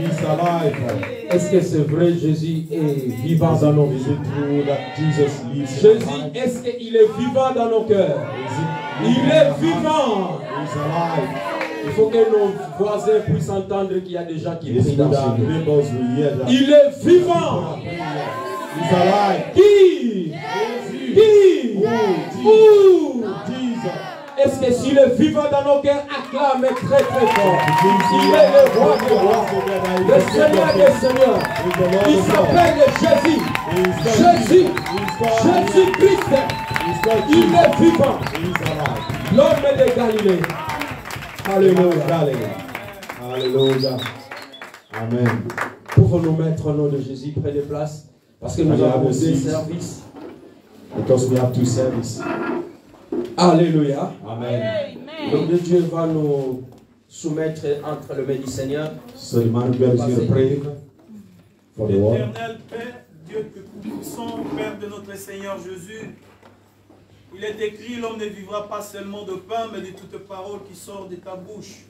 is alive. Est-ce que c'est vrai, Jésus est vivant dans nos vies? Is it true that Jesus lives in Jésus, our lives? est-ce qu'il est vivant dans nos cœurs? Il est vivant. He is alive. Il faut que nos voisins puissent entendre qu'il y a des gens qui It's prient good dans that ce lieu. neighbors will hear that. Il est vivant. He's alive. Qui? Qui? Où? Jesus. Est-ce que s'il est vivant dans nos cœurs, acclame très très fort. Il est le roi des rois, le Seigneur des seigneurs. Il s'appelle Jésus. Jésus. Jésus-Christ. Il est vivant. L'homme de Galilée. Alléluia. Hallelujah. Amen. Pouvons-nous mettre au nom de Jésus près des places? Parce que nous avons deux services. Because we have two services. Alléluia. Amen. L'homme de Dieu va nous soumettre entre les mains du Seigneur. So the man of God is going to pray for the word. Éternel Père, Dieu tout-puissant, Père de notre Seigneur Jésus, il est écrit, l'homme ne vivra pas seulement de pain, mais de toute parole qui sort de ta bouche.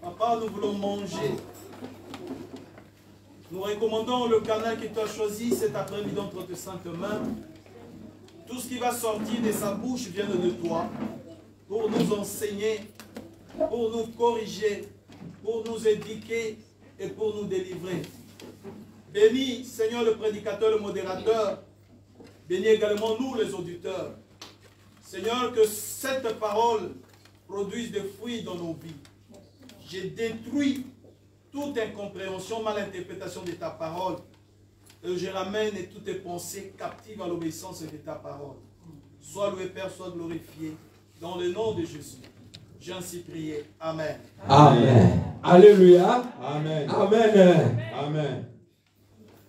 Papa, nous voulons manger. Nous recommandons le canal que tu as choisi cet après-midi entre tes saintes mains. Tout ce qui va sortir de sa bouche vient de toi, pour nous enseigner, pour nous corriger, pour nous éduquer et pour nous délivrer. Bénis, Seigneur, le prédicateur, le modérateur. Bénis également nous, les auditeurs. Seigneur, que cette parole produise des fruits dans nos vies. J'ai détruit toute incompréhension, malinterprétation de ta parole. Et je ramène toutes tes pensées captives à l'obéissance de ta parole. Sois loué, Père, sois glorifié. Dans le nom de Jésus. J'ai ainsi prié. Amen. Amen. Alléluia. Amen. Amen. Amen.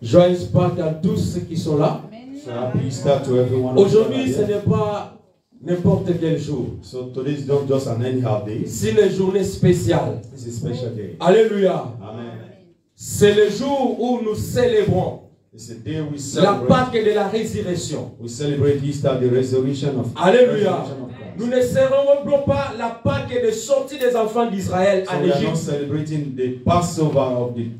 Joyeuse Pâques à tous ceux qui sont là. So happy Easter to everyone. Aujourd'hui, ce n'est pas n'importe quel jour. So today is not just an anyhow day. C'est une journée spéciale. It's a special day. Alléluia. Amen. C'est le jour où nous célébrons It's a day we la celebrate. Pâque de la résurrection. We celebrate Easter, the resurrection of Alléluia. resurrection of Christ. Nous ne célébrons pas la Pâque de sortie des enfants d'Israël So en we are not Égypte. celebrating the Passover of the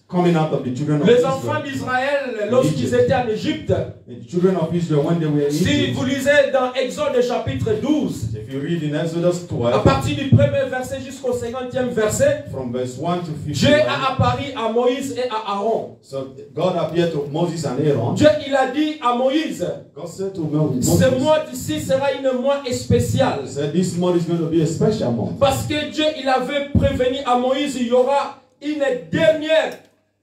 coming out of the children of Les Israel. enfants d'Israël, lorsqu'ils étaient en Égypte, The children of Israel, when they were in si Egypt, vous lisez dans Exode chapitre 12, if you read in Exodus à 12, partir du premier verset jusqu'au 50e verset, from verse 1 to 15, Dieu a apparu à Moïse et à Aaron. so God appeared to Moses and Aaron. Dieu, il a dit à Moïse, God said to Moses, ce mois d'ici sera une mois spécial. he said, this month is going to be a special month. Parce que Dieu, il avait prévenu à Moïse, il y aura une dernière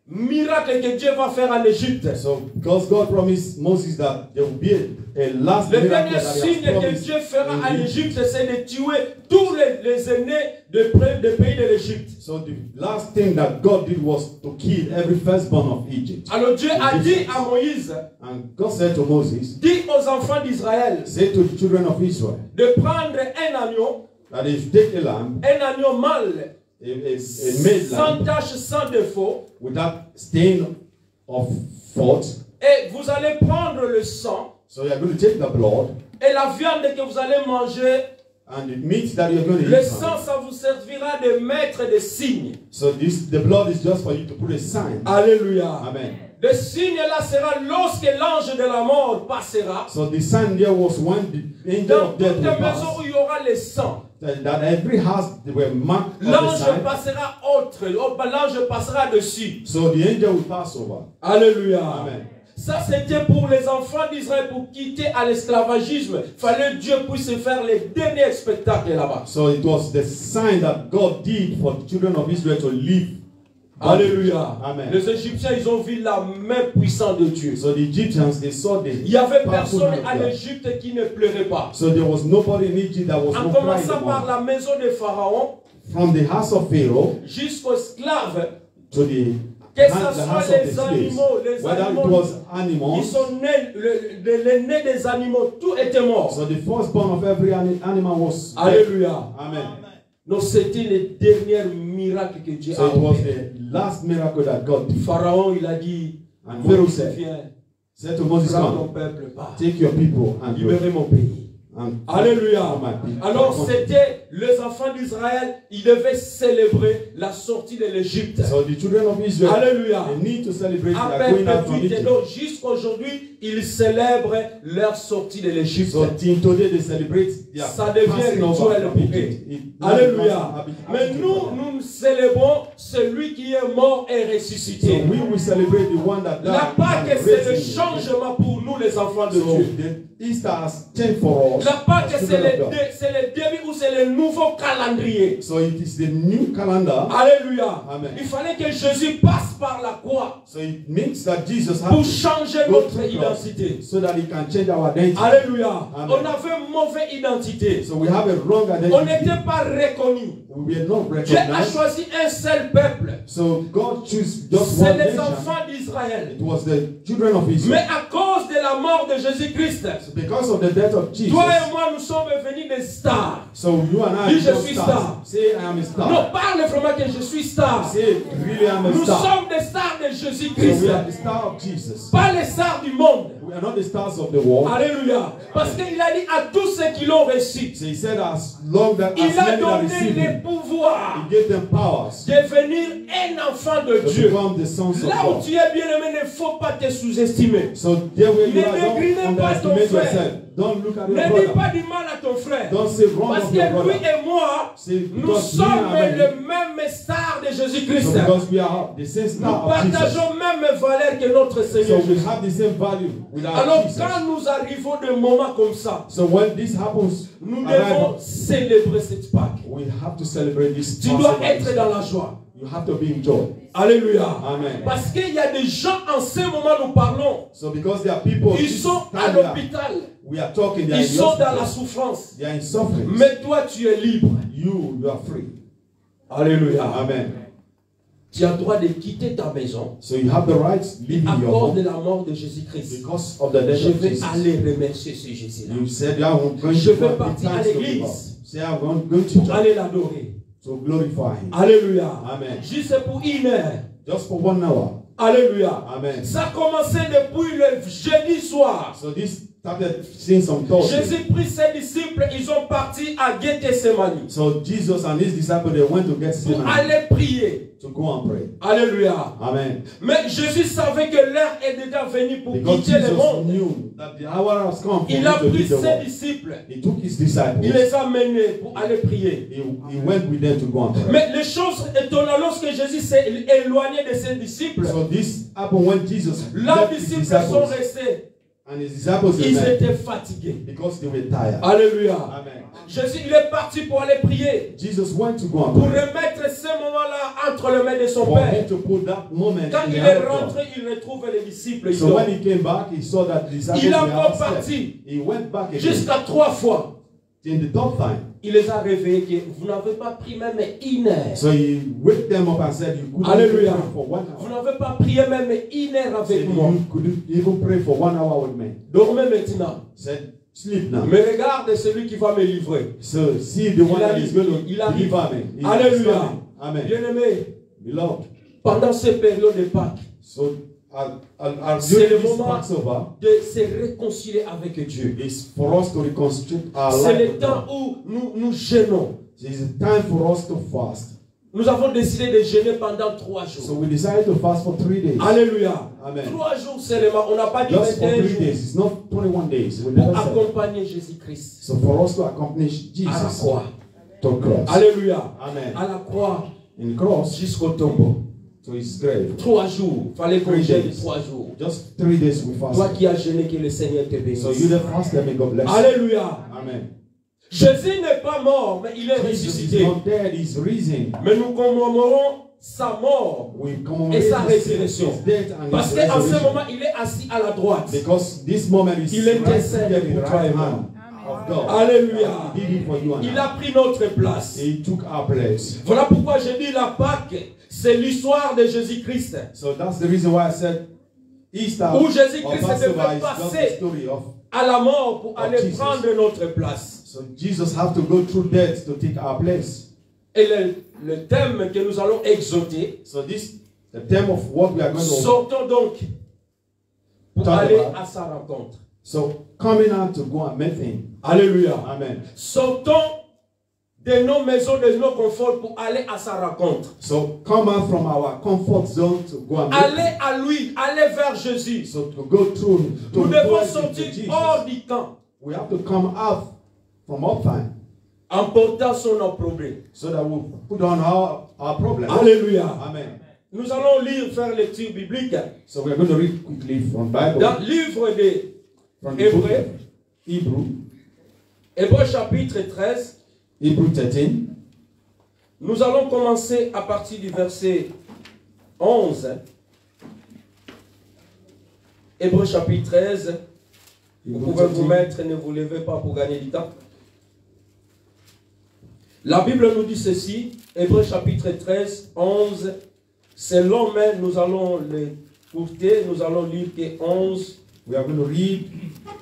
miracle que Dieu va faire en Égypte. So, because God promised Moses that there will be a last Le miracle dernier that he signe has que promised Dieu fera en in Egypt. Égypte, c'est de tuer tous les aînés des pays de l'Égypte. So the last thing that God did was to kill every firstborn of Egypt. Alors Dieu a dit à Moïse, And God said to Moses, dis aux enfants d'Israël say to the children of Israel, de prendre un agneau, that if you take a lamb, un agneau mâle, a male sans lamb, tache, sans défaut, without stain of fault, et vous allez prendre le sang so you are going to take the blood, et la viande que vous allez manger. and the meat that you are going to Le eat sang, from. ça vous servira de maître des signes. So the blood is just for you to put a sign. Alléluia. Amen. Le signe là sera lorsque l'ange de la mort passera. So the sign there was when the angel Dans of death toutes will les maisons pass. où il y aura le sang, That every house they were marked on the l'ange sign. passera autre. L'ange passera dessus. So the angel will pass over. Alléluia. Amen. Ça c'était pour les enfants d'Israël pour quitter à l'esclavagisme. Fallait Dieu puisse faire les derniers spectacles là-bas. So it was the sign that God did for the children of Israel to live. Alléluia. Amen. Les Égyptiens, ils ont vu la main puissante de Dieu. So the Egyptians, they saw the Il n'y avait powerful personne hand of en God. Égypte qui ne pleurait pas. So there was nobody in Egypt that was En not crying commençant par among. la maison de Pharaon From the house of Pharaoh jusqu'aux esclaves, to the que ce house soit of the les slaves, animaux, whether it was qui animals, sont nés, les nés des animaux, tout était mort. so the firstborn of every animal was dead. Alléluia. Amen. Donc c'était le dernier miracle que Dieu So a it was opéré. the last miracle that God did. Pharaon, il a dit, And Pharaoh Moïse, said, viens, said to Moses, prends ton come, peuple, pars, take your people and go. libérez mon pays. And Alléluia. for my people. Alors c'était les enfants d'Israël, ils devaient célébrer la sortie de l'Égypte. So the children of Israel, Alléluia. they need to celebrate À their going out from perpétuité. Egypt. Donc jusqu'aujourd'hui, ils célèbrent leur sortie de l'Égypte. So till today they celebrate their Ça devient passing over rituel from pour eux. Egypt. It Alléluia. becomes Mais habitual for them. nous célébrons celui qui est mort et So ressuscité. we will celebrate the one that La died Pâque, and c'est le raised him. changement pour nous, les enfants de So Dieu. the Easter has changed for us. La Pâque, as c'est children le, of God. c'est le début ou c'est le nouveau calendrier. So it is the new calendar. Alléluia. Amen. Il fallait que Jésus passe par la croix So it means that Jesus pour has to changer go notre through cross identité. so that he can change our identity. Alléluia. Amen. On avait une mauvaise identité. So we have a wrong On identity. n'était pas reconnu. We were not Dieu a recognized. choisi un seul peuple. So God chose just C'est one les nation. enfants d'Israël. It was the children of Mais Israel. à cause de la mort de Jésus-Christ, So because of the death of Jesus, toi et moi, nous sommes devenus des stars. so you and I Dis, je become suis stars. star. Say I am a star. Non, parle vraiment que je suis star. Say really I am a Nous star. sommes des stars de So Jésus-Christ. we are the star of Jesus. Pas les stars du monde. We are not the stars of the world. Alléluia. Parce qu'il a dit à tous ceux qui l'ont reçu, So he said as long that il as a many that donné receive le him, pouvoir he gave them powers de devenir un enfant de to Dieu. become the sons of Là où God. tu es bien-aimé, il ne faut pas te sous-estimer. So there where you Ne are, néglige don't pas ton underestimate frère. yourself. Don't look at Ne your dis brother. pas du mal à ton frère. Don't say wrong Parce of que your lui brother. et moi, Say nous because me sommes and le me, même star de so Jésus-Christ. because we are the same Nous star of Jesus. partageons même valeurs que notre So Seigneur we Jésus. have the same value with our Alors Jesus. quand nous arrivons de moments comme ça, So when this happens, nous arrive, devons célébrer cette Pâque. we have to celebrate this. Tu dois Passover. être dans la joie. You have to be in joy. Alléluia. Amen. Parce qu'il y a des gens en ce moment nous parlons. So because there are people, Ils this sont à time l'hôpital. we are talking, they are Ils in the sont dans la hospital. souffrance. They are in suffering. Mais toi, tu es libre. You are free. Alléluia. Amen. Tu as le droit de quitter ta maison So you have the right to live à in your cause de home la mort de Jésus-Christ. because of the death Je of vais Jesus. aller remercier ce Jésus-là. You said, yeah, I'm going Je to vais give partir à thanks to l'église. God. Say, I'm going to Pour church aller l'adorer. to glorify Him. Alléluia. Amen. Juste pour une heure. Just for 1 hour. Alléluia. Amen. Ça a commencé depuis le jeudi soir. So this started since on Thursday. Jésus prit ses disciples, ils ont parti à Gethsemane So Jesus and his disciples, they went to get pour aller prier. to go and pray. Alléluia. Amen. Mais Jésus savait que l'heure est déjà venue pour Because quitter le Jesus monde. knew that the hour has come for Il him a to pris leave the ses world. disciples. He took his disciples. Il les a menés pour aller prier. He went with them to go and pray. Mais les choses étonnantes, lorsque Jésus s'est éloigné de ses disciples, So this happened when Jesus leurs left his disciples sont disciples. restés. And his disciples Ils remained étaient fatigués. because they were tired. Alléluia. Amen. Jésus, il est parti pour aller prier. Jesus went to go and Pour pray. remettre ce moment-là entre les mains de son For him Père. to put that moment Quand in the il hand est of God. rentré, il retrouve les disciples. Ils So dorment. when he came back, he saw that the disciples Il were a encore upset. parti. He went back again. Jusqu'à 3 fois. In the third time. Il les a réveillés que vous n'avez pas pris même une heure. So he waked them up and said, you couldn't Alléluia. pray for 1 Vous hour. n'avez pas prié même une heure Said, avec moi. you couldn't even pray for 1 hour with me. Dormez maintenant. Said, sleep now. Mais regarde celui qui va me livrer. So see the one Il that arrive, is going to il arrive. deliver me. He is Alléluia. coming. Amen. Bien-aimé, Beloved. pendant cette période de Pâques, So c'est le during this moment Passover, de se réconcilier avec Dieu. is for us to reconcile our C'est life le with temps God. où nous jeûnons. It is a time for us to fast. Nous avons décidé de jeûner pendant 3 So jours. we decided to fast for 3 days. Alléluia. Amen. 3 jours seulement. On n'a pas dit Just for 21 3 jours. days. It's not 21 days. We Pour never said. accompagner Jésus-Christ So for us to accomplish à la Jesus croix. to cross. Alléluia. Amen. À la croix In cross jusqu'au tombeau. to his grave. 3 jours. Fallait qu'on 3 jeûne days. 3 jours. Just 3 days we Toi fasted. qui as jeûné, que le Seigneur te bénisse. So you the fast, may God bless you. Alléluia. Amen. Jésus n'est pas mort, mais il est Jesus is ressuscité. not dead, he's risen. Mais nous commemorons sa mort We et commemorate sa his résurrection. death and Parce his qu'en ce resurrection. moment, il est assis à la droite. Because this moment is Il intercède right in the pour toi et right moi. hand of God. Alléluia. He did it for you and Il I. a pris notre place. He took our place. Voilà pourquoi je dis la Pâque, c'est l'histoire de Jésus-Christ. So that's the reason why I said Easter Où or Jésus-Christ Passover devait is just passer the story of. à la mort pour aller Jesus. prendre notre place. So Jesus have to go through death to take our place. Et le thème que nous allons exhorter, So this, the theme of what we are going to. sortons donc pour Talk aller about. à sa rencontre. So coming out to go and meet him. Alléluia. Amen. Sortons de nos maisons, de nos conforts pour aller à sa rencontre. So come out from our comfort zone to go and meet Allez him. à lui, allez vers Jésus. So to go through, to Nous go devons into sortir Jesus, hors du camp we have to come out from our time en portant sur nos problèmes. so that we put on our problems. Alléluia. Amen. Nous allons lire, faire lecture biblique So we're going to read quickly from Bible, dans le livre de from the book Hébreux, of Hebrew, Hébreux chapitre 13. Hebrew 13. Nous allons commencer à partir du verset 11. Hébreux chapitre 13. Vous Hebrew pouvez vous 13. mettre, ne vous levez pas pour gagner du temps. La Bible nous dit ceci, Hébreux chapitre 13, 11. C'est long, mais nous allons le courter. Nous allons lire que 11 We are going to read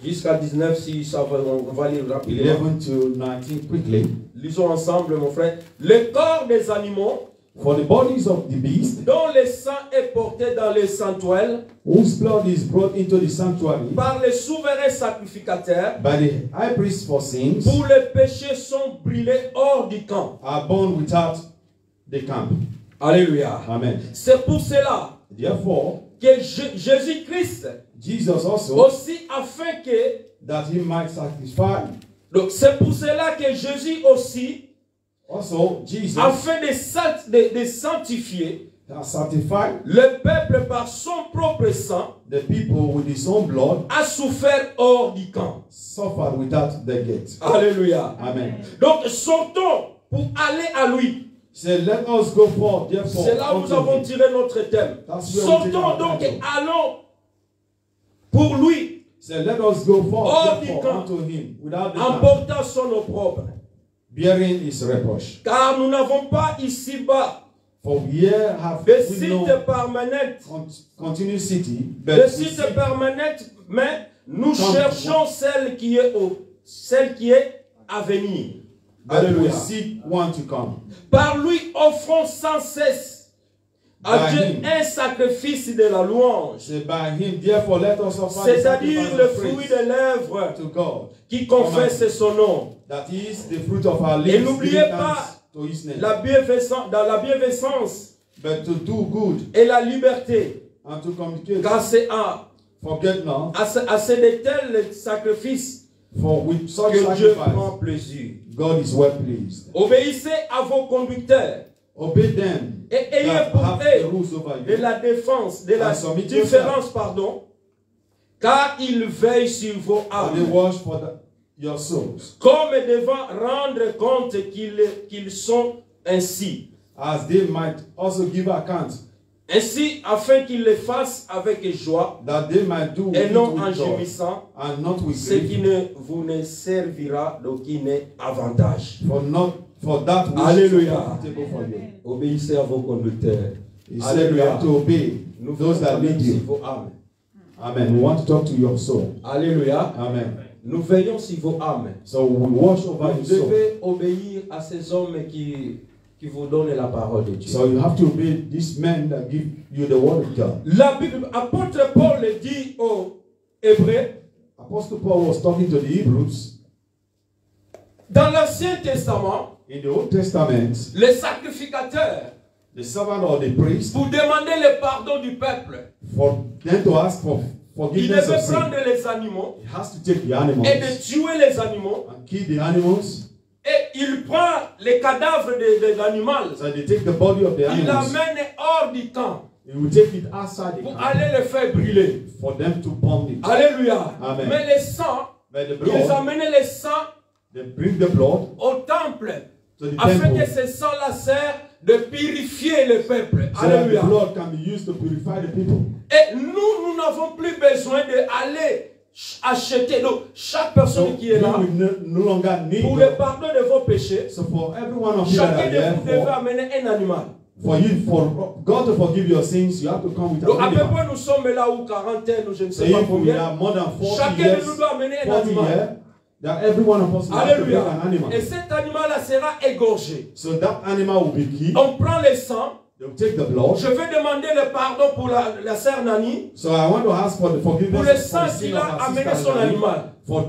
jusqu'à 19, si ça va, on va lire rapidement. 11 to 19 quickly. Lisons ensemble, mon frère. Le corps des animaux, For the bodies of the beast, dont le sang est porté dans les sanctuaires, whose blood is brought into the sanctuary par les souverains sacrificateurs, by the high priest for sins, pour les péchés sont brûlés hors du camp. are born without the camp. Alléluia. Amen. C'est pour cela Therefore, que Jésus-Christ, Jesus also, aussi afin que, that he might satisfy, donc c'est pour cela que Jésus aussi, also Jesus afin de sanctifier has sanctified le peuple par son propre sang, the people with his own blood, a souffert hors du camp. suffered without the gate. Alléluia. Amen. Donc sortons pour aller à lui. So let us go forth, therefore. C'est là où nous unto avons him. tiré notre thème. That's where we Sortons take our donc et title. allons pour lui, So let us go forth, hors du therefore, camp, unto him, without the en camp, portant son opprobre. bearing his reproach. Car nous n'avons pas ici-bas For here have de we site no permanent, continuous city, de but we site seek permanent, mais nous Comme- cherchons celle qui est à venir. but we Alléluia. seek one to come. Par lui, offrons sans cesse à By Dieu him. un sacrifice de la louange, So by him, therefore, let us offer the c'est-à-dire sacrifice le of fruit praise des lèvres to God. qui confesse son nom. That is the fruit of our Et lips, n'oubliez giving pas thanks to his name. dans la bienfaisance But to do good et la liberté, and to communicate. car c'est à Forget not, de tels sacrifices for with such que Dieu prend sacrifice, plaisir. God is well pleased. Obéissez à vos conducteurs Obey them et ayez that pour have the eux rules over de you, la défense, de la And submit différence, pardon, car ils veillent sur vos and they âmes, watch for your souls, comme devant rendre compte qu'ils sont ainsi. as they might also give account, Ainsi, afin qu'ils le fassent avec joie that they might do et it non en with joy, gémissant, and not with ce qui grief, vous ne servira d'aucun avantage. for that which Alléluia. is profitable for you. Obéissez à vos conducteurs. He said we have to obey Nous those that veillons lead sur you. vos âmes. Amen. We want to talk to your soul. Alléluia. Amen. Nous veillons sur vos âmes. So we watch over your Vous soul. devez obéir à ces hommes qui vous donnent la parole de Dieu. So you have to obey these men that give you the word of God. La Bible, apôtre Paul dit aux Hébreux, Apostle Paul was talking to the Hebrews dans l'Ancien Testament, in the Old Testament. les sacrificateurs, The servant or the priest, pour demander le pardon du peuple, for them to ask for il forgiveness devait of sin, prendre les animaux he has to take the et animals de tuer les animaux. and kill the animals. Et il prend les cadavres de l'animal, So they take the body of the il animals. l'amène hors du camp He will take it outside the pour camp aller le faire brûler. for them to burn it. Alléluia. Amen. Mais le sang, But the ils blood, amenaient le sang they bring the blood au temple to the afin temple que ce sang-là sert de purifier le peuple. so that the Alléluia. blood can be used to purify the people. Et nous n'avons plus besoin d'aller acheter. Donc, chaque personne So qui est là, we will no longer need pour le God. pardon de vos péchés, So for every one of you that chacun are de there, vous devez amener un animal. for God to forgive your sins, you have to come with Donc, an à peu animal. près, nous sommes là où quarantaine, ou je ne So sais pas if we combien. are more than 40 Chacun de years, nous doit amener un 40 animal. years, that every one of us will have to bring Alléluia. an animal. Et cet animal-là sera égorgé. So that animal will be killed. On prend le sang. They will take the blood. Je vais demander le pardon pour la sœur Nani. So I want to ask for the Pour forgiveness le for sang the sin qu'il of a our amené sister son Nani, animal.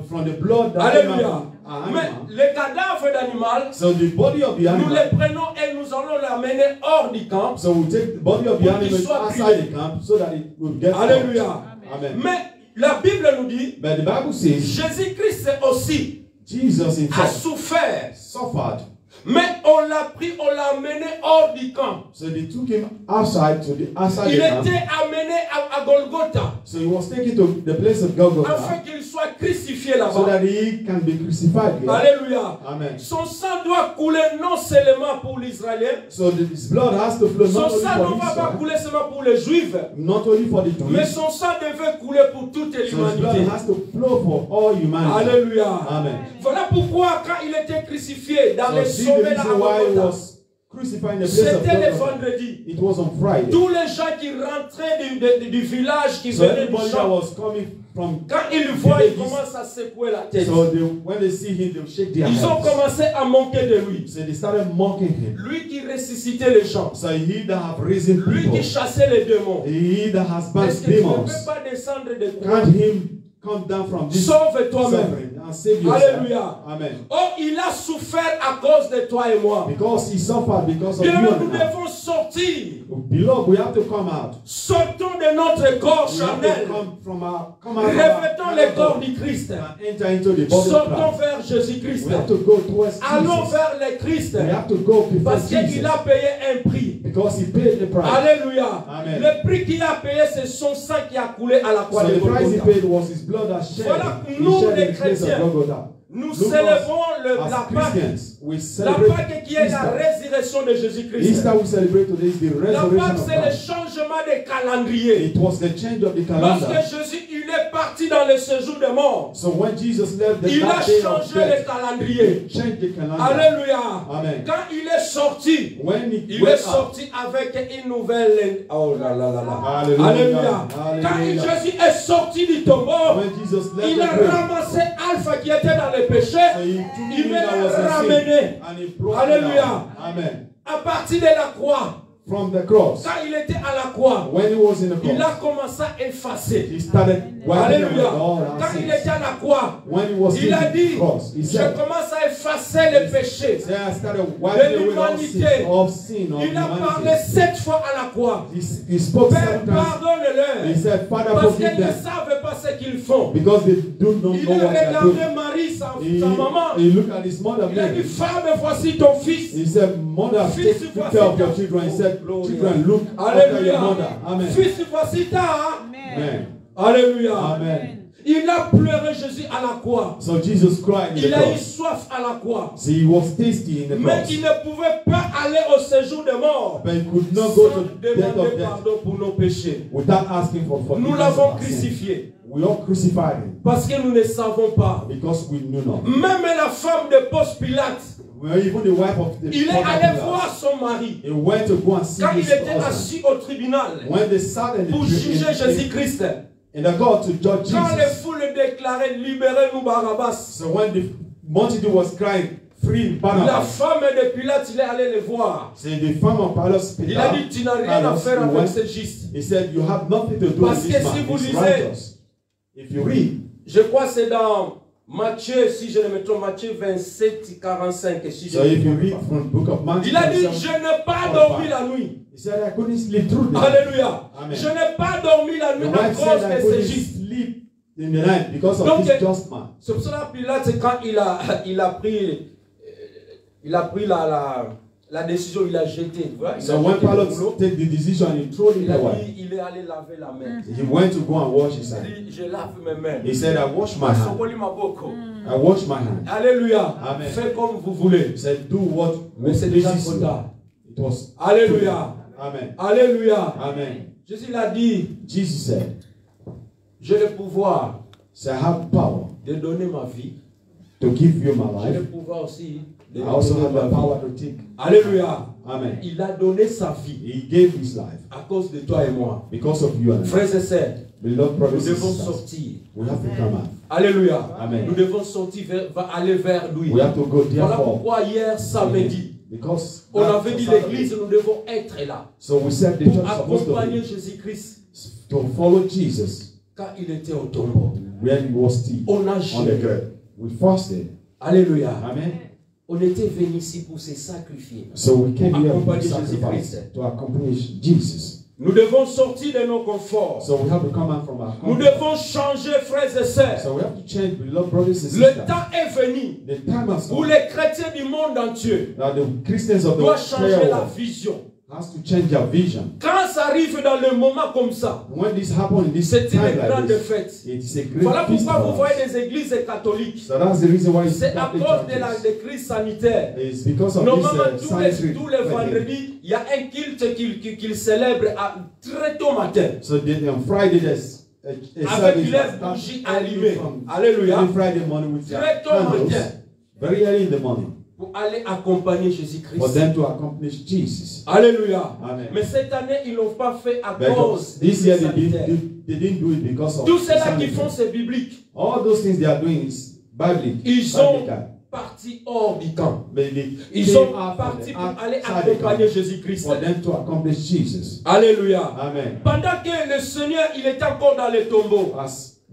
from the blood that Alléluia. came out an Mais animal. les cadavres d'animal, So the body of the nous animal. les prenons et nous allons l'amener hors du camp. So we take the body of the Pour qu'il animal soit outside the camp so that it will get out. Alléluia. Amen. Mais la Bible nous dit, But the Bible says Jésus-Christ aussi Jesus a himself souffert. suffered. Mais on l'a pris, on l'a amené hors du camp. So they took him outside to the outside Il the camp. était amené à Golgotha So he was taken to the place of Golgotha afin qu'il soit crucifié so là-bas. that he can be crucified here. Alléluia. Amen. Son sang doit couler non seulement pour l'Israélien. So his blood has to flow Son not only sang ne for va pas Israel, couler seulement pour les Juifs. not only for the Mais Jews. son sang devait couler pour toute So his blood l'humanité. has to flow for all humanity. Alléluia. Amen. Voilà pourquoi quand il était crucifié dans So les see the sommets là à reason why he Golgotha, was crucified in the place of c'était le Golgotha. vendredi. It was on Friday. Tous les gens qui rentraient du village, qui So venaient du everybody that champ, was coming from quand ils le voient, ils commencent à secouer la tête. so when they see him, they'll shake their Ils ont heads. commencé à manquer de lui. So they started mocking him. Lui qui ressuscitait les gens. So he that have risen Lui people, qui chassait les démons. he that has Est-ce banished que tu ne demons, peux pas descendre de croix? can't him come down from this Sauve toi-même. suffering and save yourself? Alléluia. Amen. Oh, il a souffert à cause de toi et moi. Because he suffered because of Bien, you nous and I. devons sortir. Beloved, we have to come out. Sortons de notre corps We have charnel. to come out from our Revêtons le corps du Christ. and enter into the body of Sortons Christ. vers Jésus-Christ. We have to go towards Allons Jesus. vers le Christ. We have to go before Parce qu'il Jesus a payé un prix. because he paid the price. Alléluia. Amen. Le prix qu'il a payé, c'est son sang qui a coulé à la croix So de the price he Golgotha. paid was his blood that shed. Voilà, He nous, shed les in the place of chrétiens, Golgotha. Nous Look célébrons as la Pâque. Christians, we La celebrate Pâque qui est la Easter. résurrection de Jésus-Christ. Easter we celebrate today is the La Pâque, resurrection of c'est le Christ. changement des calendriers. It was the change of the Lorsque calendar. Jésus il est parti dans le séjour des morts, So when Jesus left il a that day of changé le death, calendrier. he changed the calendar. Alléluia. Amen. Quand il est sorti, When he il est went out, sorti avec une nouvelle. Oh là là là là. Alléluia. Alléluia. Quand Alléluia. Jésus est sorti du tombeau, when Jesus left il the a grave, ramassé Alpha qui était dans le péché. so he took Il him l'a that was in ramené. sin and he brought him Alléluia. out. Amen. À partir de la croix, From the cross, quand il était à la croix, when he was in the il a cross, commencé à effacer. he started wiping away Alléluia. all our Quand il sins. était à la croix, When he was il a in dit, the cross, he je said, commence à effacer les péchés. I started wiping away all l'humanité. sin, of sin, of Il a parlé humanity. 7 fois à la croix. He spoke Père, 7 times. He pardonne-leur. said, Father, Parce qu'ils forgive ne them. savent pas ce qu'ils font. Because they do not Il know a what they are doing. regardé Marie, sa He maman. looked at his mother, Il a dit, Mary. femme, voici ton fils. He said, Mother, Fils, take voici care of your ta- children. He said, Oh, children, look after Alléluia. your mother. Amen. Fils, voici ta. Amen. Alléluia. Amen. Il a pleuré Jésus à la croix. So Jesus cried in the Il a eu cross. soif à la croix. So he was tasty in the Mais cross. il ne pouvait pas aller au séjour des morts But he could not go sans to the death demander of death pardon pour nos péchés. without asking for Nous forgiveness. l'avons of our sin. crucifié We all crucified him parce que nous ne savons pas. because we knew not. Même la femme de Ponce Pilate, Well, even the wife of the il est prophet allé Pilate, voir son mari he went to go and see quand il his était husband. assis au tribunal When they sat in pour juger the Jésus-Christ. in the court to judge Quand les Jesus. foules déclaraient libérez-nous Barabbas, So when the multitude was crying, free la Barnabas, femme de Pilate, il est allé les voir. so the farmer Pilate, Il a dit tu n'as rien à faire avec ce juste. he said, you have nothing to do Parce with que this si man. vous He's lisez- righteous. If you read, Je crois que c'est dans Matthieu, si je ne me trompe, Matthieu 27, 45. Si je so ne if me you trompe read pas. from the book of Matthew, Il a dit, 27, je n'ai pas dormi la nuit. he said, I couldn't sleep through the night. Alléluia. Amen. Je n'ai pas dormi la The nuit à wife cause said, I de couldn't ces justes. sleep in the night because of Donc, this just man. C'est pour cela que Pilate, quand il a pris la décision, il a jeté. Tu vois, il So a when jeté le Pilate boulot. take the decision, he threw it Il a away. dit, il est allé laver la main. He went to go and wash his hand. Il dit, je lave mes mains. He said, I wash my hand. Sokoli maboko. I wash my hand. Alléluia. Amen. Faites comme vous voulez. He said, do what Mais c'est déjà pleases trop you. tard. It was. Alléluia. Amen. Alléluia. Amen. Jésus l'a dit, Jesus said, j'ai le pouvoir so I have power de donner ma vie. to give you my J'ai le life. pouvoir aussi de I also donner have ma the vie. power to take. Alléluia. Amen. Il a donné sa vie He gave his life à cause de toi et moi. because of you and I. Frères et sœurs, Beloved nous brothers and devons sisters, sortir. we have to come out. Alléluia. Amen. Nous devons sortir, aller vers lui. We have to go Voilà therefore. pourquoi hier samedi, Because on that- avait dit Saturday, l'église, nous devons être là so we said the pour church is supposed to accompagner be Jésus-Christ to follow Jesus quand il était au tombeau. when he was still On a on the jeûné. grave. We fasted. Alléluia. Amen. On était venu ici pour se sacrifier. So we came here to Accompagner sacrifice, Jésus-Christ. to accompany Jesus. Nous devons sortir de nos conforts. So we have to come out from our Nous comfort. devons changer, frères et sœurs. So we have to change, beloved brothers and Le sisters. temps est venu The time has où come les chrétiens du monde entier that the Christians of the doivent changer prayer la world vision. has to change their vision. Quand ça arrive dans le moment comme ça, When this happens in this c'est time une grande like this, fête. it is a great Voilà feast pourquoi vous for voyez us. des églises catholiques. So that's the reason why it's C'est à Catholic cause de la churches. crise sanitaire. It's because of Normalement, this tous les sanitary vendredis, il y a un culte qu'ils célèbrent très tôt matin. So on Friday there's a Avec service les that starts bougies early allumées. from Alléluia. every Friday morning with their Très tôt candles, matin. very early in the morning, Pour aller accompagner for Jésus-Christ. them to accompany Jesus. Alléluia. Amen. Mais cette année, ils l'ont pas fait à Because cause de this year crise they sanitaire. didn't do it because of Tout cela sanity. qu'ils font, c'est biblique. All those things they are doing is biblical. Ils ont parti hors du camp. Ils sont partis pour aller accompagner Jésus-Christ. For them to accomplish Jesus. Alléluia. Amen. Pendant que le Seigneur, il était encore dans les tombeaux,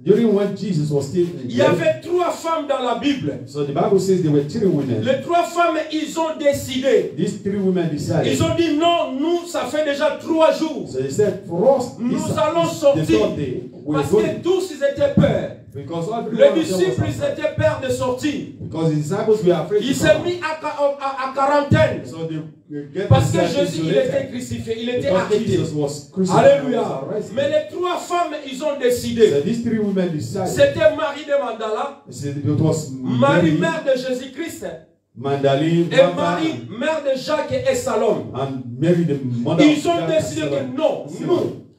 During when Jesus was still in il y avait 3 femmes dans la Bible. So the Bible says there were 3 women. Les 3 femmes, ils ont décidé. These 3 women decided. Ils ont dit non, nous, ça fait déjà 3 jours. So they said, for us, Nous this allons is sortir. the third day. We're Parce going. que tous, ils étaient peurs. Because every one Les of them disciples, was ils afraid. étaient peurs de sortir. Because the disciples were afraid Ils to s'est come. mis à quarantaine. So they get Parce que themselves Jésus, il isolated. était crucifié, il était Because arrêté. Jesus was crucified and Alléluia. was arrested. Mais les 3 femmes, ils ont So décidé. these 3 women decided. C'était Marie de Mandala, It was Marie, Mary, mère de Jésus-Christ, Magdalene, et Martha, Marie, mère de Jacques et Salome. and Mary, the mother Ils of ont Jack and décidé Salome. que non,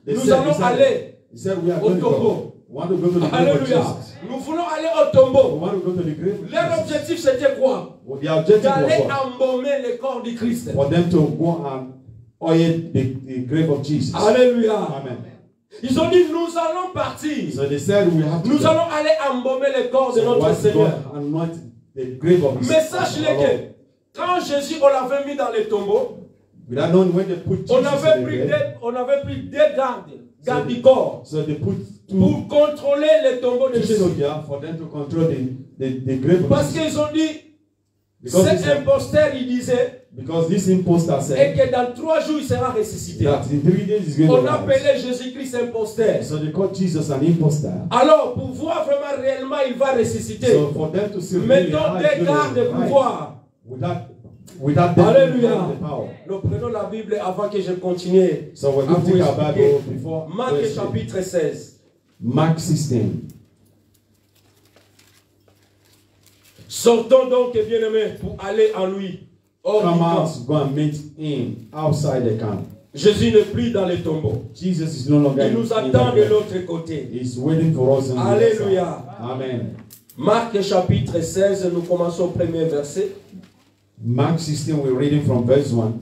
They nous said- allons they said- aller He said, we are au going to tombeau. go. We want to go to the grave of Alléluia. Jesus. Nous voulons aller au We tombeau. want to go to the grave of Leur Jesus. objectif, c'était quoi? Well, the objective D'aller was what? embaumer le corps du Christ. For them to go and oil the grave of Jesus. Alléluia. Amen. Ils ont dit, nous allons partir. So they said we have to Nous go. allons aller embaumer le corps de So we notre want to go Seigneur. and anoint the grave of Mais sache-le que quand Jésus, on l'avait mis dans les tombeaux, without knowing when they put Jesus on in avait the pris grave. deux gardes du corps, So they put 2 pour contrôler les tombeaux de Jésus. soldiers for them to control the grave of Parce Jesus. qu'ils ont dit, Because cet this- imposteur, il disait, Because this impostor et said que dans 3 jours, il sera ressuscité. that in 3 days he's going On to rise. appelait Jésus-Christ imposteur. So they called Jesus an impostor. Alors, pour voir vraiment réellement, il va ressusciter. So for them to see Mettons how he's des going gardes to pour rise voir. without them Alléluia. having the power. Nous prenons la Bible avant que je continue. So we're à going to vous take our expliquer. Bible before Marc we're chapitre 16. Mark 16. Sortons donc, bien-aimés, pour aller en lui. Hors du Come camp. out, go and meet him outside the camp. Jésus n'est plus dans les tombeaux. Jesus is no longer Il nous in attend the de grave. l'autre côté. He's waiting for us on the other Alléluia. side. Amen. Marc chapitre 16, nous commençons au premier verset. Mark 16, we're reading from verse 1.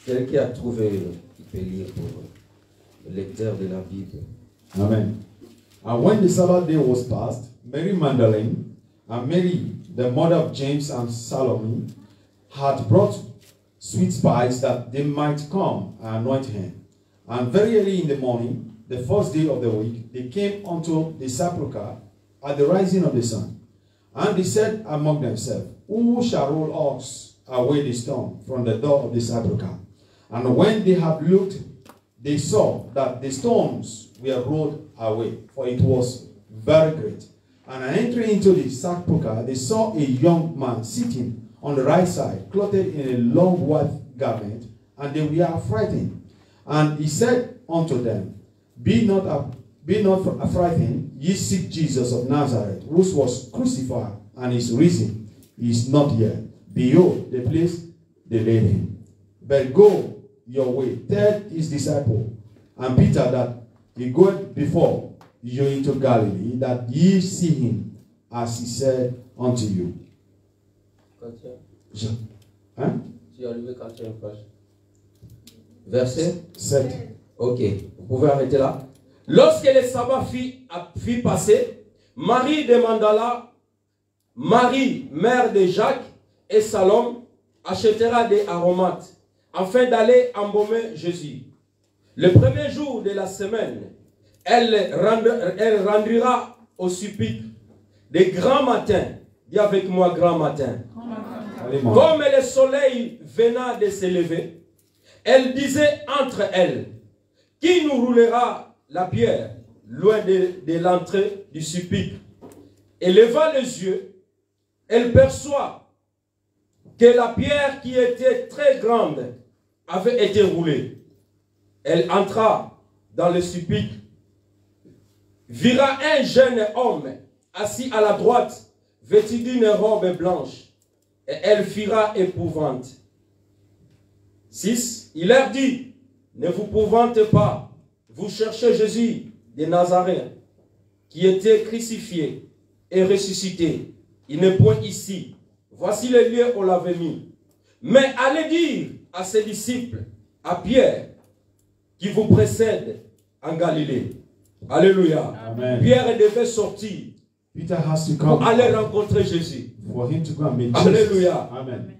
Quelqu'un a trouvé, il peut lire pour le lecteur de la Bible. Amen. And when the Sabbath day was past, Mary Magdalene and Mary, the mother of James and Salome, had brought sweet spice that they might come and anoint him. And very early in the morning, the first day of the week, they came unto the sepulchre at the rising of the sun. And they said among themselves, who shall roll us away the stone from the door of the sepulchre? And when they had looked, they saw that the stones were rolled away, for it was very great. And entering into the sepulchre, they saw a young man sitting on the right side, clothed in a long white garment, and they were frightened. And he said unto them, Be not frightened, ye seek Jesus of Nazareth, who was crucified and is risen. He is not here. Behold, the place they laid him. But go your way, tell his disciple and Peter that he goeth before you into Galilee, that ye see him as he said unto you. Hein? Verset 7. Ok, vous pouvez arrêter là. Lorsque le sabbat fit passer, Marie de Mandala, Marie, mère de Jacques et Salome, achètera des aromates afin d'aller embaumer Jésus. Le premier jour de la semaine, elle rendira au supplice des grands matins. Dis avec moi, grand matin. Early morning. Comme le soleil venait de se lever, elle disait entre elles, qui nous roulera la pierre loin de l'entrée du sépulcre? Et levant les yeux, elle perçoit que la pierre qui était très grande avait été roulée. Elle entra dans le sépulcre, vira un jeune homme assis à la droite, vêtu d'une robe blanche, et elle fira épouvante. 6. Il leur dit, ne vous épouvantez pas, vous cherchez Jésus de Nazareth, qui était crucifié et ressuscité. Il n'est point ici. Voici le lieu où on l'avait mis. Mais allez dire à ses disciples, à Pierre, qui vous précède en Galilée. Alléluia. Amen. Pierre devait sortir Peter has to pour come aller rencontrer Jésus. for him to go and meet Alléluia. Jesus. Amen.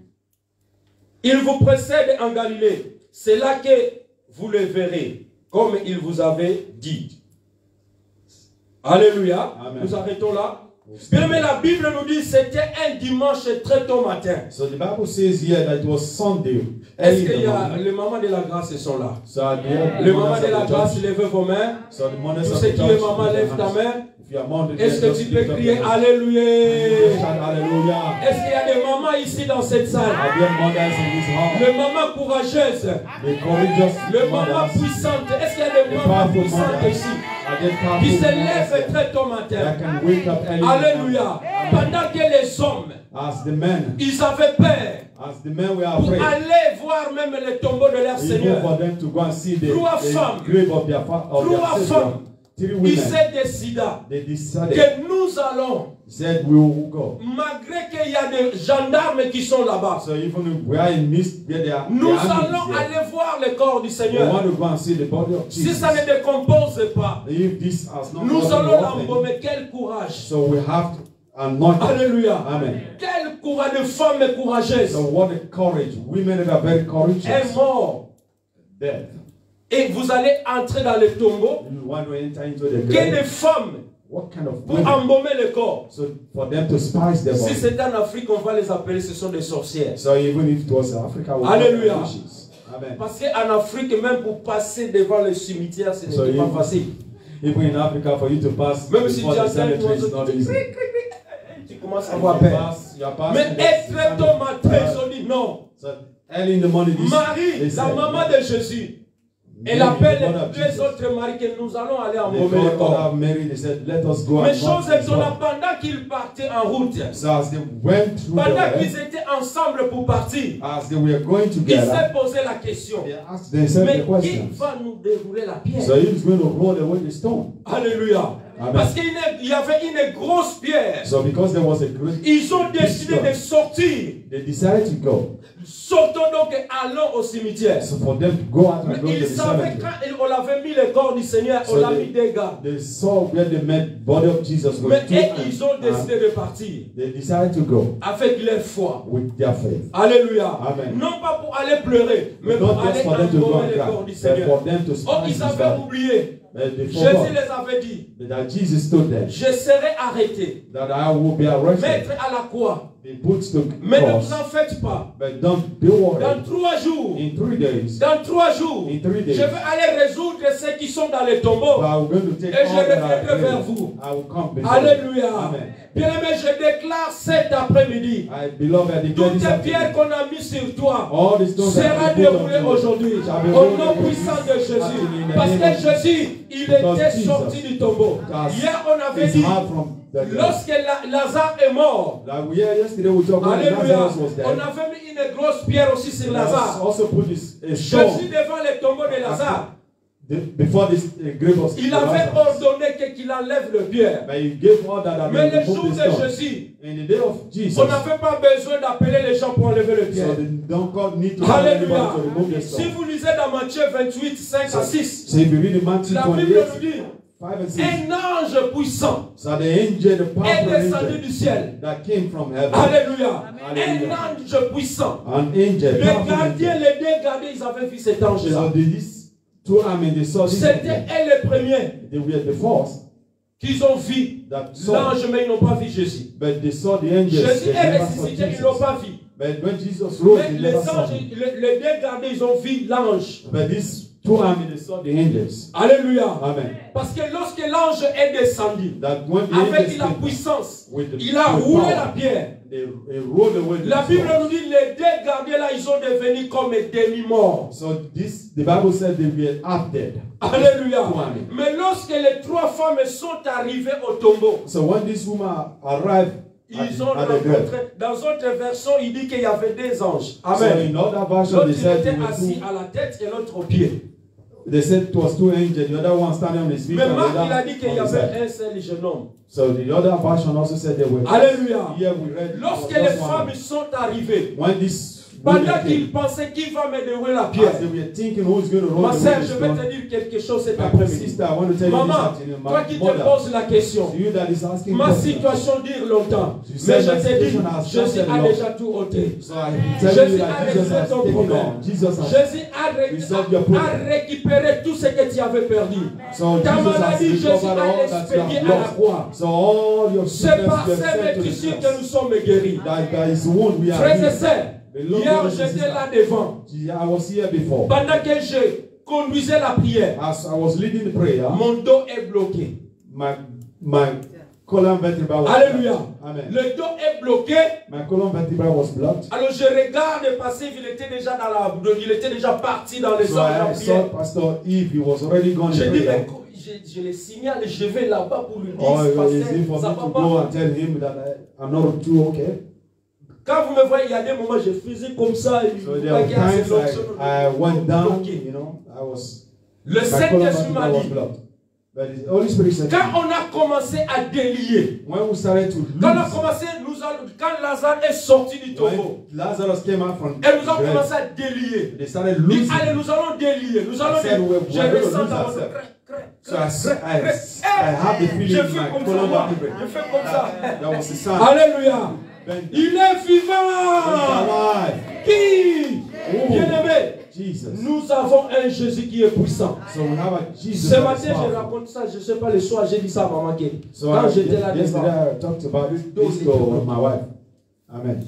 Il vous précède en Galilée. C'est là que vous le verrez, comme il vous avait dit. Alléluia. Amen. Nous arrêtons là. Bien, mais la Bible nous dit que c'était un dimanche très tôt matin. So the Bible says here that it was Sunday. Est-ce Early in qu'il y the a morning. les mamans de la grâce sont là? So the Les mothers mamans de of la the grâce, church- levez vos mains. So the mothers Tous of ceux the qui est church, maman, lift lève their ta hands. main. If you are among the Est-ce que just tu peux lift up crier your hands. Alléluia? Shout hallelujah. Est-ce qu'il y a des mamans ici dans cette salle? Are there mothers in this house? Les mamans courageuses, The courageous les mamans mothers. puissantes. Est-ce qu'il y a des The mamans powerful puissantes mothers. ici Are there qui powerful se lèvent mothers très tôt that matin? can wake up early? Alléluia. Pendant que les hommes, As the men, ils avaient peur as the men were pour afraid. aller voir même le tombeau de leur Even Seigneur. for them to go and see the Trois femmes. grave of their Trois Savior. femmes. 3 Il women. s'est décidé They decided. que nous allons, Said we will go. malgré qu'il y a des gendarmes qui sont là-bas, So even if we are in midst where they are, nous the armies allons there, aller voir le corps du we Seigneur. want to go and see the body of Si Jesus. ça ne décompose pas, If this has not nous gotten allons open, l'embaumer. Quel courage! so we have to anoint it. Alléluia! Amen. Quel courage de femmes courageuses! So what a courage. Women that are very Est courageous. mort. Death. Et vous allez entrer dans le tombeau. You want to enter into the Que des grave. femmes What kind of pour women? embaumer le corps. So for them to spice their Si body. c'est en Afrique, on va les appeler, ce sont des sorcières. So even if it was Africa, we Alléluia. call them witches. Amen. Parce qu'en Afrique, même pour passer devant le cimetière, ce So n'est pas you- facile. Even in Africa, for you to pass Même si before tu the entends cemetery tout is le not monde, easy. tu commences à You avoir peur. pass- you are passing Mais the être très tôt cemetery. matin, ils ont dit non. So early in the morning, they Marie, la said, maman de Jésus, elle Mary, appelle the mother of les deux Jesus. autres maris que nous allons aller They embaumer le called corps. out Mary. They said, "Let us go Mais and chose mark this étonnante, one." pendant qu'ils partaient en route, So as they went through pendant the qu'ils étaient ensemble pour partir, as they were going ils together, s'est posé la question. they asked themselves Mais the qui question. va nous dérouler la pierre? So he was going to roll away the stone. Alléluia. Amen. Parce qu'il y avait une grosse pierre. So because there was a great, Ils ont décidé de sortir. they decided to go. Sortons donc et allons au cimetière. So for them to go out Mais and go to ils the savaient cemetery, quand on avait mis le corps du Seigneur, on So l'a they- mis des gars. they saw where the body of Jesus was. Mais to, et and- ils ont décidé de partir they decided to go avec leur foi. with their faith. Alléluia. Amen. Non pas pour aller pleurer, mais But pour not aller just for them to go embaumer and le cry, corps du but Seigneur. for them to Oh, spice ils his avaient body. oublié. But they Jésus forgot les avait dit, that Jesus stood there, je serai arrêté, that I will be arrested. mettre à la croix. They put the Mais ne cross, vous en faites pas. but don't be Dans worried. 3 jours, In 3 days, dans 3 jours, in 3 je days, vais aller résoudre ceux qui sont dans les tombeaux. I'm going to take Et je all that I reviendrai vers have. vous. I will come before Alléluia. you. Amen. Bien-aimé, je déclare cet après-midi, I beloved, I declare toutes this les pierres afternoon, qu'on a mises sur toi all the stones that sera have been put on déroulées you aujourd'hui. shall be Au rolled nom away puissant this de Jésus. afternoon in the Parce name que of Jesus. Jésus, il Because était Jesus sorti du tombeau. has Hier, on avait his dit, heart from the grave. lorsque Lazare est mort, Like we heard yesterday, we talked about Alléluia, Lazarus was on dead. avait mis une grosse pierre aussi sur Lazarus Lazare. also put this a Jésus stone devant le tombeau de Lazare, before this grave of il avait Lazarus. ordonné qu'il enlève le pierre. But he gave order that Mais they le jour remove de the stone. Jésus, In the day of Jesus, on n'avait pas besoin d'appeler les gens pour enlever le so pierre. they don't need to tell Alléluia. anybody to remove the Si stone. vous lisez dans Matthieu 28, 5 à 6, So if you read in Matthew la Bible 28, nous dit, 5 and 6, un ange puissant so the angel, the est powerful descendu angel du ciel. that came from heaven, Alléluia. Alléluia. Un ange puissant. an angel, Les powerful gardiens, angel. les deux gardiens, ils avaient vu cet ange-là. So these two armies, they saw this C'était angel. elle le premier. They were the first. qu'ils ont vu l'ange, mais ils n'ont pas vu Jésus. But they saw the angels. Jésus They est never saw ressuscité, ils Jesus. ne l'ont pas vu. But when Jesus rose, Mais they les never saw anges, him. les deux gardés, ils ont vu l'ange. But these two armies, they saw the angels. Alléluia. Amen. Parce que lorsque l'ange est descendu, That when the avec angels la came, puissance, with the il a with roulé power, la pierre. they rolled away the La Bible stone. nous dit les deux gardés là, ils sont devenus comme des demi-morts. So the Bible said they were half dead. Alléluia. Amen. Mais lorsque les trois femmes sont arrivées au tombeau, So when this woman arrived ils ont at the grave, rencontré, dans autre version, il dit qu'il y avait des anges. so Amen. in other version L'autre they il said était there were assis two, à la tête et l'autre au pied. they said it was two angels, the other one standing on his feet Mais and the Marc, il a other dit qu'il y on his avait head. un seul jeune homme. So the other version also said they were. Alléluia. Here we read it was Lorsque just les one. femmes sont arrivées, When this pendant woman qu'ils came, pensaient qui va me dérouler la as pierre. they were thinking who's going to roll Ma the sœur, window je vais stone, te dire quelque chose cet my après-midi. sister, I want to tell you this Maman, afternoon, toi my qui te mother, poses la question, to you that is asking ma questions. situation dure longtemps. You Mais said je my te dis, situation has Jésus lasted a long. déjà tout ôté. So I tell you Jésus a that Jesus réglé has ton taken problème. on. Jesus has. Jésus Resolve your problem. a récupéré tout ce que tu avais perdu. So Ta Jesus has maladie, Jésus recovered a all that you expédié have à la lost. croix. So all your C'est sickness par you have ces sent to médecines the que nous cross. sommes guéris. That by his wound we are Frères et healed. sœurs, Beloved hier brothers and j'étais sisters, là devant. I was here before. Pendant que je conduisais la prière, As I was leading the prayer, mon dos est bloqué. my column vertebra was Alléluia. blocked. Amen. Le dos est bloqué. My column vertebra was blocked. Alors je regarde le passif, il était déjà parti dans les So ordres de la I prière. saw Pastor Eve, he was already gone Je in dis, prayer. mais je le signale, je vais là-bas pour lui dire, Or is pasteur, it for ça me va to pas. go and tell him that I'm not too okay? Quand vous me voyez, il y a des moments, je faisais comme ça. Et So there were times I went down, you know, I was, Le my column Saint-Esprit m'a vertebra was dit, blocked. But the Holy Spirit said, quand on a commencé à délier, when we started to quand on a lose, commencé, quand Lazare est sorti du tombeau, when Lazarus came out from et nous avons the grave, commencé à délier. they started Il dit, losing. allez, nous allons délier. Nous allons I said, délier. we're Je going to ressens lose dans mon ourselves. crête. So I have the feeling Je in fais my comme ça, column moi. vertebra. Je fais comme ça. That was the sign. Alléluia. Then Il est he's vivant. alive. Qui? Oh. Bien-aimé, Jesus. nous avons un Jésus qui est puissant. So we have a Jesus. Ce that is matin, je powerful. raconte ça, je ne sais pas, le soir, j'ai dit ça à maman. So Quand j'étais là yesterday devant. I talked about this to my wife. Amen.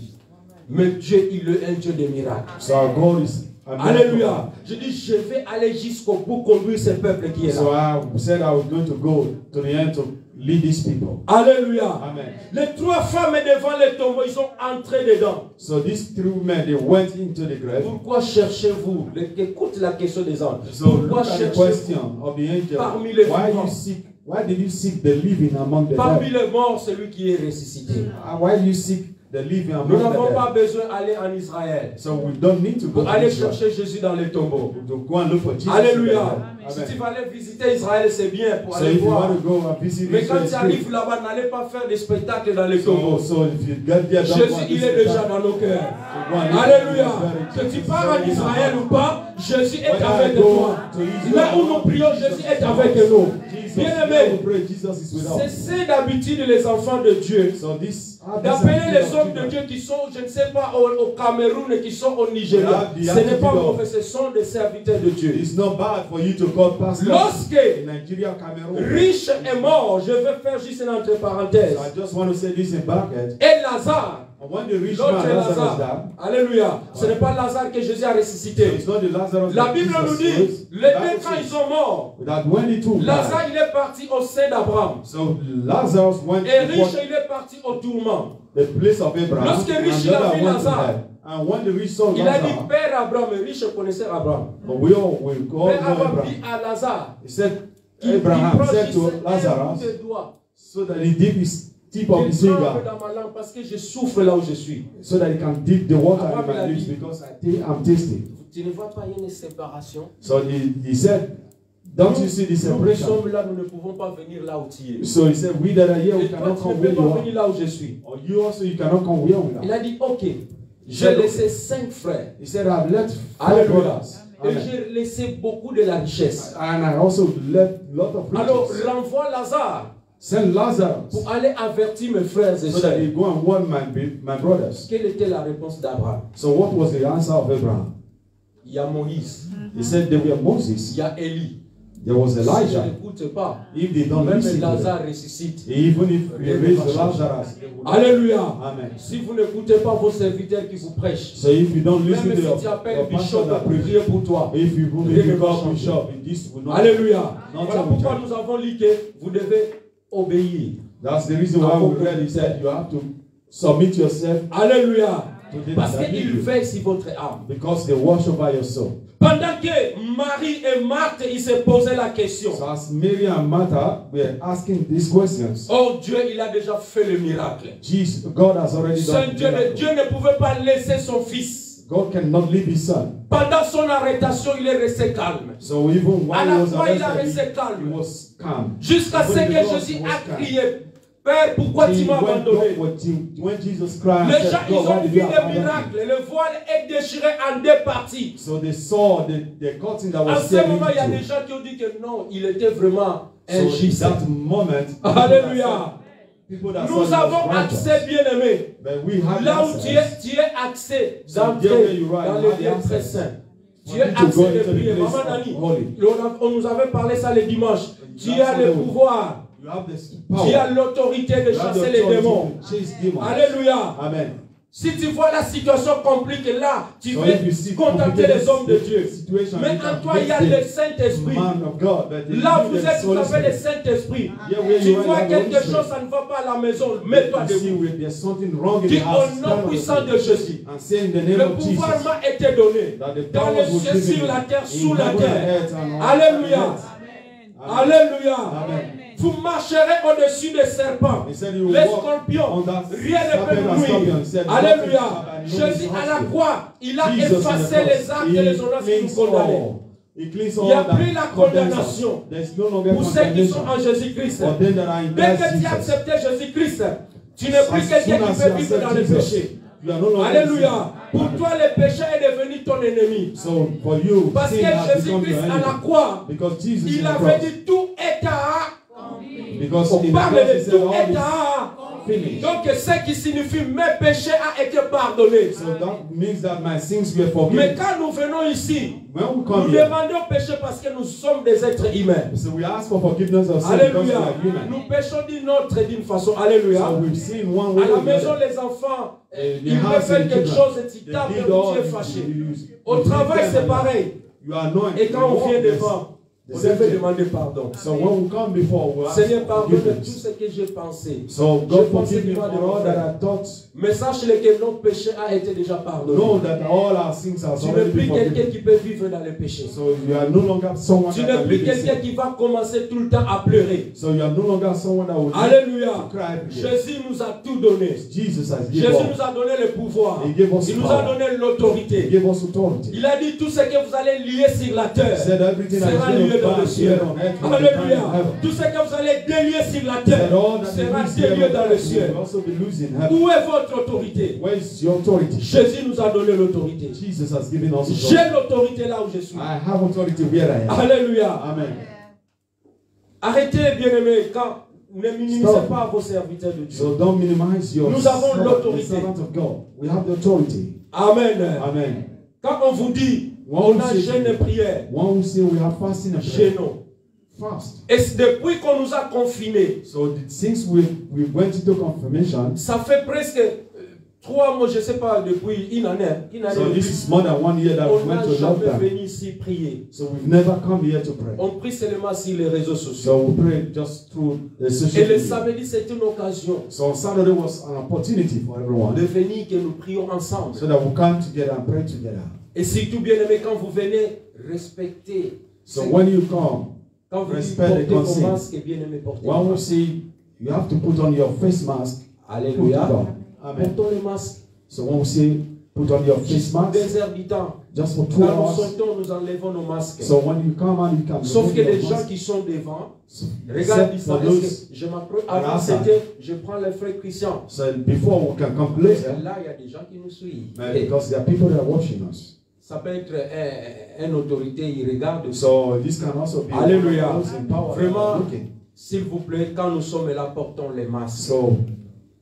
Mais Dieu, il est un Dieu de miracles. So our God is a miracle. Alléluia. Je dis, je vais aller jusqu'au bout conduire ce peuple qui est So là. I said I was going to go to the end to lead these people. Alléluia. Amen. Les trois femmes devant le tombeau, ils sont entrés dedans. So these three men, they went into the grave. Pourquoi cherchez-vous? Écoute la question des anges. So Pourquoi look at the cherchez-vous question of the angel. parmi les Why vivants? why did you seek the living among the parmi dead? les morts, celui qui est ressuscité? Why do you seek the living Nous among n'avons the pas dead? besoin d'aller en Israël So we don't need to go pour to aller Israel chercher Jésus dans les tombeaux. to go and look for Jesus. Alléluia. Amen. Si tu vas aller visiter Israël, c'est bien pour So aller if you voir. want to go and visit Mais quand Israel, tu arrives là-bas, n'allez pas faire des spectacles dans les so tombeaux. if you get there, don't Jésus, go and il visit est déjà that. dans nos cœurs. So go and live Alléluia. in Que tu Jesus. pars en Israël ou pas, Jésus est Whether avec I go toi. to Israel Là où or nous prions, Jesus Jésus est is avec with us. nous. Jesus, Bien-aimé, where we pray, Jesus is with c'est us. c'est d'habitude les enfants de Dieu So this d'appeler les hommes de Dieu qui sont, je ne sais pas, au Cameroun et qui sont au Nigeria. Ce n'est pas mauvais, ce sont des serviteurs de Dieu. It's not bad for you to call pastors Lorsque in Nigeria, Cameroon. riche est mort, je vais faire juste une entre parenthèses. So I just want to say this in bracket. Et Lazare, And when the rich l'autre man est Lazarus Lazare. died, Alléluia. Ce n'est pas Lazare que Jésus a so ressuscité. it's not the Lazarus La that Bible nous Jesus dit, rose. les The deux Bible quand ils says sont morts, that when the two Lazare died, il est parti au sein d'Abraham. so Lazarus went Et to riche il est parti au tourment. the place of Abraham, Lorsque and riche the il a other vu went to Lazare, hell. And when the rich saw Il a dit Lazarus, Père Abraham, et riche connaissait Abraham. but we all know Père Abraham Abraham. dit à Lazare, He said, qui Abraham proche said ici to un bout Lazarus, de doigt. so that he dipped his tip of his Je tremble finger, dans ma langue parce que je souffre là où je suis. so that he can dip the water in Abraham, il a my lips dit, because I'm tasty. Tu ne vois pas, il y a une séparation. So he said, don't you see the Nous qui separation? sommes là, nous ne pouvons pas venir là où tu es. So he said, we that are here, we Et toi, cannot tu come ne where peux you pas are. venir là où je suis. Or you also, you cannot come where we Il are. a dit, ok, j'ai laissé 5 frères. He said, I've left 5 Alléluia. brothers. Et Amen. j'ai laissé beaucoup de la richesse. And I also left a lot of Alors, riches. renvoie Lazare Send Lazarus pour aller avertir mes frères et so that sœurs. he go and warn my brothers. Quelle était la réponse d'Abraham? So what was the answer of Abraham? Il y a Moïse, He said there were Moses, il y a Élie. There was Si Elijah. je n'écoute pas, If they don't même listen to Lazare it, ressuscite. even if they raise Lazarus, Alléluia. amen. Si vous n'écoutez pas vos serviteurs qui vous prêchent, So if you don't listen même to si tu your appelles pastor Bishop that pour preach, prier pour toi, if you Rien if ne you va call changer. bishop, this will not. Alléluia. Not Voilà change. pourquoi nous avons lu que vous devez obéir. That's the reason why we read. He said you have to submit yourself Alléluia. to them Parce that lead qu'il you, veille sur votre âme. because they watch over your soul. Pendant que Marie et Marthe, ils se posaient la question. So as Mary and Martha were asking these questions, Oh Dieu, il a déjà fait le miracle. Jesus, God has already done Saint the Dieu, miracle. Dieu ne pouvait pas laisser son fils. God cannot leave his son. Pendant son arrestation, il est resté calme. So even À while la he was fois, il a arrested, resté he calme. was calm. Jusqu'à ce Even que the Lord Jésus was a calm. crié, Père, pourquoi tu m'as abandonné? When Jesus cried, and Les said, gens, ils God, why ont did vu you le abandon me? miracle. Le voile est déchiré en deux parties. So they saw the curtain that En was ce tearing moment, il y a into des two. gens qui ont dit que non, il était vraiment So in injuste. that moment, Alléluia. people that Nous saw avons it was righteous. accès, bien-aimé. But we have Là où access. tu es accès So there d'entrer where you are, dans you les have lieux access. très saints. Tu For es you to go accès de into the prier. place Maman of Nani, holy. on nous avait parlé ça le dimanche. Tu as le pouvoir. You have this Tu as power. l'autorité de You have the chasser les authority démons. to chase demons. Alléluia. Amen. Si tu vois la situation compliquée là, tu So if you veux see contacter les hommes de Dieu. situation, Mais you en can toi, il y a face le the Saint-Esprit. man of God, but you Là, need vous the êtes, vous Holy avez le Spirit. Saint-Esprit. Yeah, where Tu you are, vois you have the quelque Holy chose, Spirit. ça ne va pas à la maison. Mets-toi If you see debout. where there's something wrong in Dis the house, au nom stand on puissant the de feet Jésus. and say in the name Le of Jesus pouvoir m'a été donné that the dans les powers will cieux, give sur you la terre, in sous la heaven and terre. earth and on Alléluia. earth. Alléluia. Amen. Vous marcherez au-dessus des serpents, He said you will les walk scorpions. on that Rien ne peut serpent vous and nuire. scorpion. He said, Alléluia. nothing shall by no Jésus means à la harm you. croix, il a Jesus on the effacé cross, les actes et les ordonnances qui he nous cleans condamnaient. all. He cleans Il n'y a all that plus la condemns us. condamnation There's no longer pour ceux qui sont condemnation en Jésus-Christ. for them that are in Dès que Christ tu as Jesus. accepté Jésus-Christ, tu n'es plus As quelqu'un soon qui as peut you vivre dans accept le Jesus, péché. you are no longer Alléluia. Pour sin. toi, le péché est devenu ton ennemi. So for you, Parce que sin has become Jésus-Christ your à la enemy. croix, Because Jesus il in the avait cross. dit tout est à. Because On in the parle cross he de said tout all est is à. finished. Donc, ce qui signifie mes péchés a été pardonné. So that means that my sins were Mais forgiven. quand nous venons ici, When we nous come here, demandons péché parce que nous sommes des êtres humains. so we ask for forgiveness of sin because we Alléluia. are human. Nous péchons d'une autre et d'une façon. Alléluia. So we've seen one way À la or the maison, other. les enfants, The ils peuvent house faire and quelque children, chose et tu they tapes et did all tu es you fâché. use. Au You travail, did c'est them, pareil. You are annoyed. Et quand on vient devant, the on same devait thing. demander pardon. So when we come before, we ask Seigneur, for pardonne tout forgiveness. ce que j'ai pensé. So Je God pense forgive me que for tu vas all that I thought. Mais sache-le que notre péché a été déjà pardonné. Know that all our sins are Tu n'es already plus been quelqu'un forgiven. qui peut vivre dans le péché. So you are no longer someone Tu that n'es can plus live in quelqu'un sin. qui va commencer tout le temps à pleurer. So you are no longer someone that will Alléluia. cry every day. Jésus nous a tout donné. Jesus has Jésus given us. nous a donné le pouvoir. He gave us Il nous a power. donné He l'autorité. gave us authority. Il a dit tout ce que vous allez lier sur la terre He said everything that is sera going lié to dans le bind ciel. here on earth will be bound Alléluia. in heaven. Tout ce que vous allez délier sur la He terre said all that sera is here délié on dans le earth ciel. will also be loose in heaven. Où est votre autorité? Where is your authority? Jésus nous a donné l'autorité. Jesus has given us authority. J'ai l'autorité là où je suis. I have authority where I am. Alléluia. Amen. Arrêtez, bien-aimés, quand ne minimisez Stop. pas vos serviteurs de Dieu. So don't minimize your Nous avons servant, l'autorité. the servant of God. We have the authority. Amen. Amen. Quand on vous dit, When on we a say- jeûne et prière, When we say we have fasting and prayer, jeûnons. fast. Et c'est depuis qu'on nous a confinés, So since we went into confirmation, ça fait presque 3 mois, je ne sais pas, depuis une année so de this plus, is more than 1 year that we on went n'a to jamais lockdown. venu ici prier. So we've never come here to pray. On prie seulement sur les réseaux So sociaux. we pray just through the Et social le media. samedi, c'est une occasion So Saturday was an opportunity for de everyone venir que nous prions ensemble. so that we come together and pray together. Et surtout, bien aimé, quand vous venez, respectez. So when you come, Quand vous dites respect portez the vos consent. masques, bien aimé, portez when vos we masques. say you have to put on your face mask, put it Alléluia. on. Amen. Portons les masques. So when we say put on your face Juste mask, 2 heures du temps. just for 2 Quand nous hours. sortons, nous enlevons nos masques. So when you come and you can Sauf que remove les your gens mask, qui sont devant, so regarde except ça. for those. Je m'approche. Avant, outside. c'était, je prends les frères Christian. So before we can come closer, Là, il y a des gens qui nous suivent. but because there are people that are watching us. Ça peut être une autorité, il regarde. So this can also be Alléluia. those in power that Vraiment, are looking. s'il vous plaît, quand nous sommes là, portons les masques. So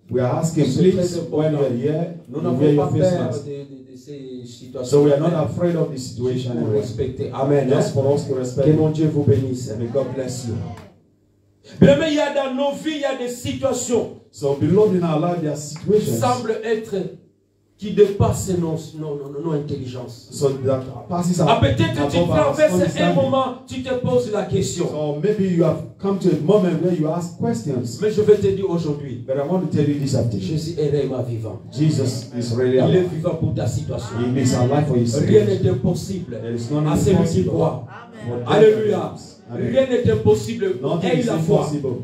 We are asking, C'est please, très when you important. are here, Nous you wear n'avons your pas face peur mask. de ces situations. So we are not afraid of the situation. Pour anyway. respecter. Amen. Just for us to Que respect mon it. Dieu vous bénisse. And may God bless you. Bien, mais il y a dans nos vies, il y a des situations So, beloved, in our life, there are qui situations semblent être, qui dépassent nos intelligences. so that passes Ah, our, peut-être que tu above our traverses un understanding. moment, tu te poses la question. So maybe you have come to a moment where you ask questions. Mais je vais te dire aujourd'hui, But I want to tell you this afternoon. Jésus est réellement vivant. Jesus is really Il est alive. vivant pour ta situation. He is alive for his Rien situation. n'est impossible There is none à celui qui impossible. croit. For them Alléluia. that believes. Rien n'est impossible. Nothing Aie is la foi. impossible.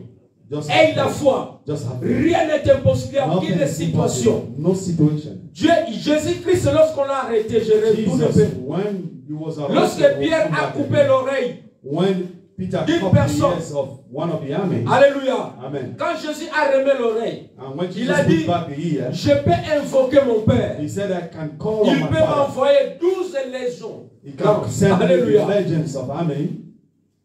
Just Aie have la faith. foi. Just have faith. Rien n'est impossible à Nothing aucune is situation. impossible. No situation. Jésus-Christ, lorsqu'on l'a arrêté, je retourne un Jesus, peu. when he was arrested, Lorsque Pierre a coupé l'oreille, when Peter d'une cut the personne. ears of one of the army, Alléluia. Amen. Quand Jésus a remis l'oreille, And when il Jesus a dit, put back the ear, je peux invoquer mon Père. he said, I can call on Il my peut father. m'envoyer 12 légions. He can send me the Alléluia. legends of army.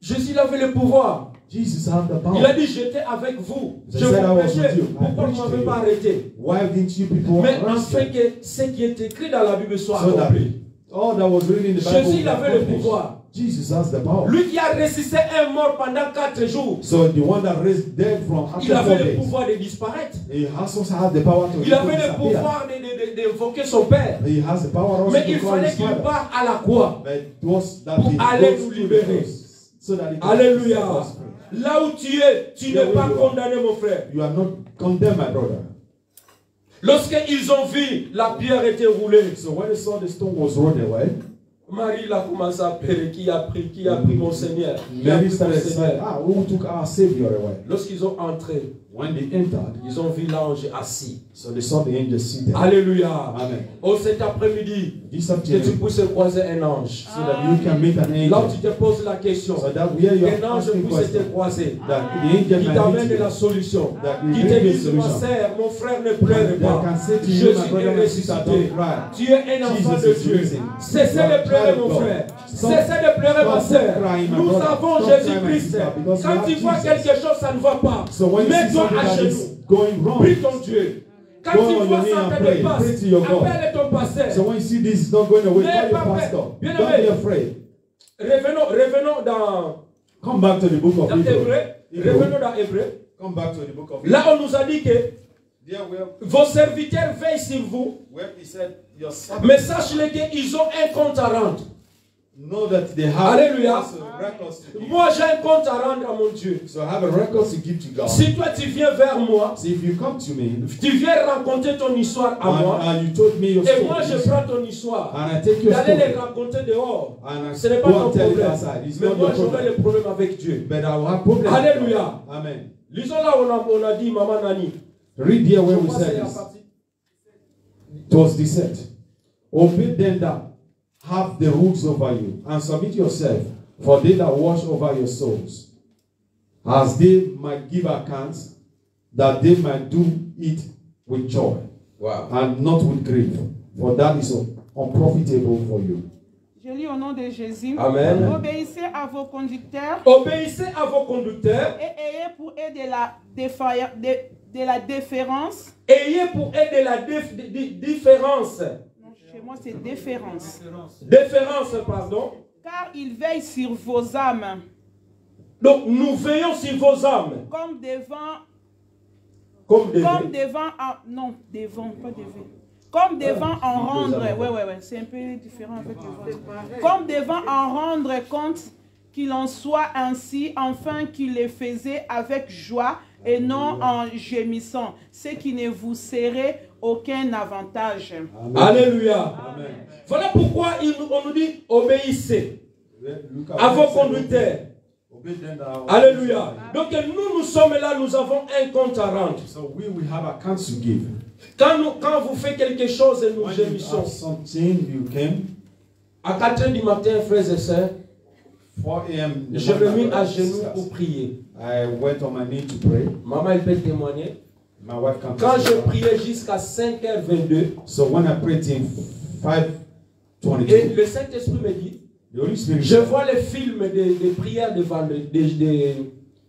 Jésus avait le pouvoir. Jesus had the power. Il a dit, j'étais avec vous. He Je said, I vous was prêchais. with you. I Pourquoi vous ne preached to m'avez you. pas arrêté? Why didn't you people Mais arrest afin him? que ce qui est écrit dans la Bible soit So that accompli. all that was written in the Bible Jésus, il was avait le accomplished. pouvoir. Jesus has the power. Lui qui a ressuscité un mort pendant 4 jours, So the one that raised dead from il after 4 avait le days, pouvoir de disparaître. he also has the power to Il avait le disappear. pouvoir d'invoquer son Père. He has the power also Mais to il call fallait his qu'il father. parte à la croix. But it was that Pour he aller goes nous to the libérer. cross so that he can Alléluia. set us free. Là où tu es, tu Là n'es où pas you are. condamné, mon frère. You are not condemned, my brother. Lorsqu'ils ont vu la pierre était roulée, So when they saw the stone was rolled away, Marie il a commencé à pleurer. Qui a pris mon Seigneur? Qui a Mary pris mon started saying, Seigneur? who took our Savior away? Lorsqu'ils ont entré, When they entered, ils ont vu l'ange assis. so they saw the angel seated. Alléluia. Amen. Oh, cet après-midi, This que tu afternoon, puisses croiser un ange. so that you can meet an Là où angel. tu te poses la question, So that where you qu'un are ange asking puisse te questions, croiser. that the angel Qui can t'amène meet de you. la solution. That will Qui bring te you dise, ma solution. sœur, mon frère ne pleure That pas. can say to you, Jésus my brother est and sister, ressuscité. don't cry. Tu es un enfant Jesus de is Dieu. risen. Cessez You are de a pleurer, child mon of God. frère. Stop- Cessez de pleurer, ma stop sœur. crying, my Nous brother. avons Stop crying, my Jésus-Christ. sister, because Quand we tu have vois Jesus. quelque chose, ça ne va pas. So when you see Mets-toi something à that genoux. is going wrong, Prie ton Dieu. Quand Go tu on vois your knee ça and ne pray. passe, Pray to your God. appelle ton pasteur. so when you see this is not going away, N'aie call your pas peur. pastor. Bien Don't aimé. be afraid. Revenons dans Come back to the book of Hebrew. Hébreu. Hebrew. Revenons dans Hébreu. Come back to the book of Hebrew. Là, on nous a dit que There vos serviteurs veillent sur vous, where he said, your servant mais sache-le qu'ils ont un compte à rendre. know that they have Alléluia. records to give. Moi, j'ai un compte à rendre à mon Dieu. So I have a record to give to God. Si toi, tu viens vers moi, So if you come to me tu viens raconter ton histoire à moi, and you told me your et moi, je story, prends ton histoire. and I take your D'aller les story, raconter dehors. and Ce I n'est pas go ton and tell it problème. outside, it's Mais not moi, your j'aurai problem. le problème avec Dieu. But I will have problem. Alléluia. Amen. Lisons là où on a dit, Maman Nani. Read here where Je we crois que c'est said la this. partie. It was said, obey them that have the rules over you, and submit yourself, for they that watch over your souls, as they might give accounts, that they might do it with joy, Wow. and not with grief, for that is unprofitable for you. Je lis au nom de Jésus. Amen. Obéissez à vos conducteurs Obéissez à vos conducteurs. et ayez pour eux de la déférence. Ayez pour eux de la différence. Non, chez moi, c'est déférence. Déférence, pardon. Car ils veillent sur vos âmes Donc, nous veillons sur vos âmes. comme devant Comme des non, devant, pas devant. Comme devant en rendre, c'est un peu différent avec devant. Comme devant en rendre compte qu'il en soit ainsi, afin qu'il les faisait avec joie et non en gémissant, ce qui ne vous serait aucun avantage. Amen. Alléluia. Amen. Voilà pourquoi on nous dit obéissez à vos conducteurs. Obey them that are- Alléluia. Donc nous sommes là, nous avons un compte à rendre. So we will have accounts to give. Quand vous faites quelque chose, nous When you gémissons. have something, you came. À 4 h du matin, frères et sœurs, 4 a.m. in the je me morning, mis à brothers and genoux sisters. pour prier. I went on my knee to pray. Maman, elle peut témoigner. My wife can Quand je testify. priais jusqu'à 5h22, So when I prayed till et 5:22, le Saint-Esprit me dit, the Holy Spirit je said, vois les films des prières de vendredi,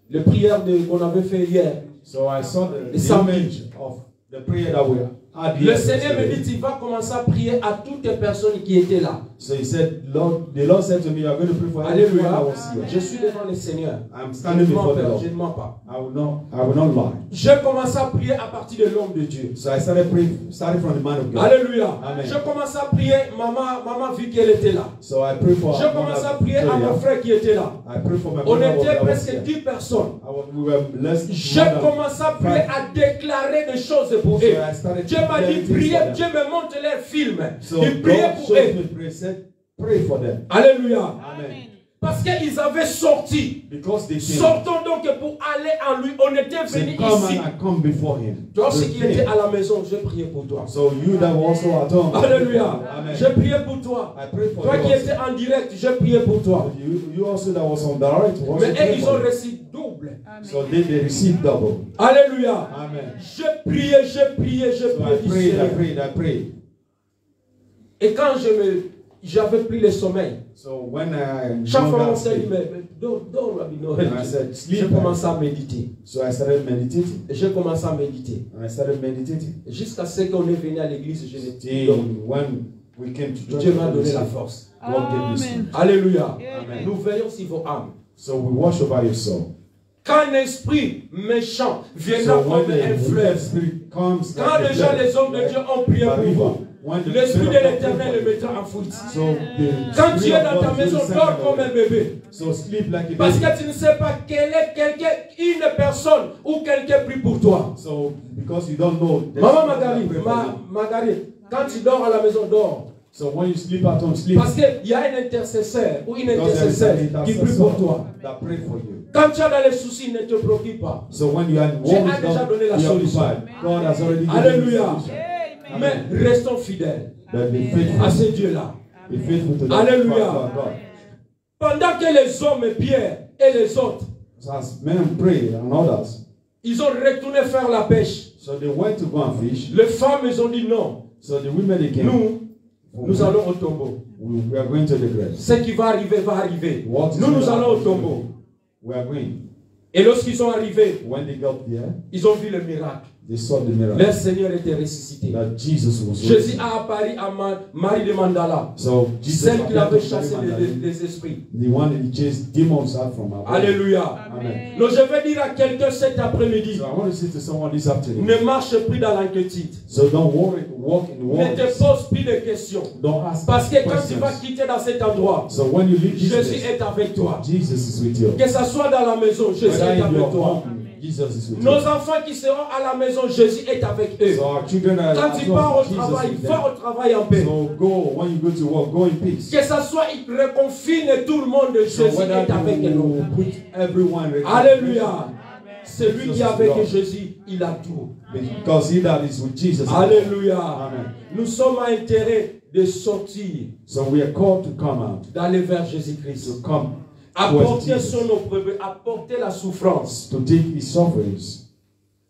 les prières qu'on avait fait hier. so I saw the samedi. image of the prayer that we had Le here Seigneur me yesterday. dit, tu vas commencer à prier à toutes les personnes qui étaient là. So he said, Lord, the Lord said to me, you are going to pray for everyone that Alléluia. was here. Je suis devant le Seigneur. I'm Je standing ne mens before the pas. Lord. Je ne mens pas. I will not lie. J'ai commencé à prier à partir de l'homme de Dieu. So I started praying, starting from the man of God. Alléluia. Amen. J'ai commencé à prier. Maman vu qu'elle était là. So I pray for J'ai commencé à prier à mon frère qui était là. I pray for my On brother était that was presque here. 10 personnes. We were blessed. J'ai commencé à prier, à déclarer des choses pour eux. So I started Dieu m'a dit, declaring things priez, for them. Dieu me montre les films. So Il priait God pour showed eux. me pray, said, pray for them. Alléluia. Amen. Parce qu'ils avaient sorti. Because they came. Sortons donc pour aller en lui. On était Say, venus come ici. and come before him. Toi They qui came. étais à la maison, j'ai prié pour toi. So you that were also at home. Alléluia. Amen. J'ai prié pour toi. I pray for Toi you qui also. étais en direct, j'ai prié pour toi. You also that was on direct. Also Mais pray ils for ont you. reçu double. So they received double. Alléluia. Amen. J'ai prié, j'ai prié, j'ai So I prié. prayed, I prayed. Et quand j'avais pris le sommeil, So when I chaque go fois on down s'est dit, sleep, mais dors, Rabbi Noël. and I said, J'ai sleep. commencé à méditer. So I started meditating. Et j'ai commencé à méditer. And I started meditating. Et jusqu'à ce qu'on est venu à l'église, je l'ai Till dormi. when we came to church, Dieu m'a donné la force. God gave me strength. Amen. Alléluia. Amen. Nous veillons sur vos âmes. So we watch over your soul. Quand un esprit méchant viendra So when comme un the fleuve, spirit comes, quand like a déjà flood, les hommes de like Dieu ont prié a pour river, vous, when the l'esprit de spirit of God l'éternel le comes, mettra en fuite. so the Quand tu spirit es of dans ta God maison, will dors send comme un bébé. So sleep like a Parce baby. que tu ne sais pas quel est quelqu'un, une personne ou quelqu'un prie pour toi. So because you don't know. there's Maman people that Marguerite, pray for you. Marguerite, quand tu dors à la maison, dors. So when you sleep at home, sleep. Parce qu'il y a un intercesseur ou une Because there is intercesseur an qui prie pour toi. intercessor that pray for you. Quand tu as dans les soucis, ne te préoccupe pas. So when you are in Dieu war a with déjà God, donné la you are solution. occupied. God has already given Alléluia. you the solution. Amen. Mais restons fidèles But be faithful. à ce Dieu-là. Be faithful to that Alléluia. Father God. Pendant que les hommes, Pierre et les autres, So as men pray and others, ils ont retourné faire la pêche. so they went to go and fish. Les femmes, ils ont dit non. So the women they came. Nous allons au tombeau. We are going to the grave. Ce qui va arriver, va arriver. What is Nous going to allons au happen? tombeau. We are going. Et lorsqu'ils sont arrivés, When they got there, ils ont vu le miracle. they saw the miracle Leur Seigneur était ressuscité. that Jesus was Jésus raised. a apparu à Marie de Mandala, So Jesus celle qui avait appeared to chassé Mary Magdalene, les esprits. the one that chased demons out from her. Alléluia. Amen. Donc je vais dire à quelqu'un cet après-midi, So I want to say to someone this afternoon. ne marche plus dans l'inquiétude. So don't worry, walk in Ne worries. te pose plus de questions. Don't ask Parce que quand tu questions. vas quitter dans cet endroit, So when you leave this Jésus place, est avec toi. Jesus is with you. Que ce soit dans la maison, Jésus Whether est in avec your toi. home, Jesus is with Nos you. enfants qui seront à la maison, Jésus est avec eux. So our children are Quand at tu pars home, au Jesus travail, is va there. au travail en paix. So go, when you go to work, go in peace. Que ce soit, il reconfine tout le monde, So Jésus whether est avec nous. you put everyone Alléluia. Celui Jesus qui est is avec Lord. Jésus, il a tout. Because he that is with Jesus. Alléluia. Amen. Nous sommes à intérêt de sortir, So we are called to come out, d'aller vers Jésus-Christ. to come Apporter towards Jesus, son opprobre, apporter la souffrance. to take his sufferings.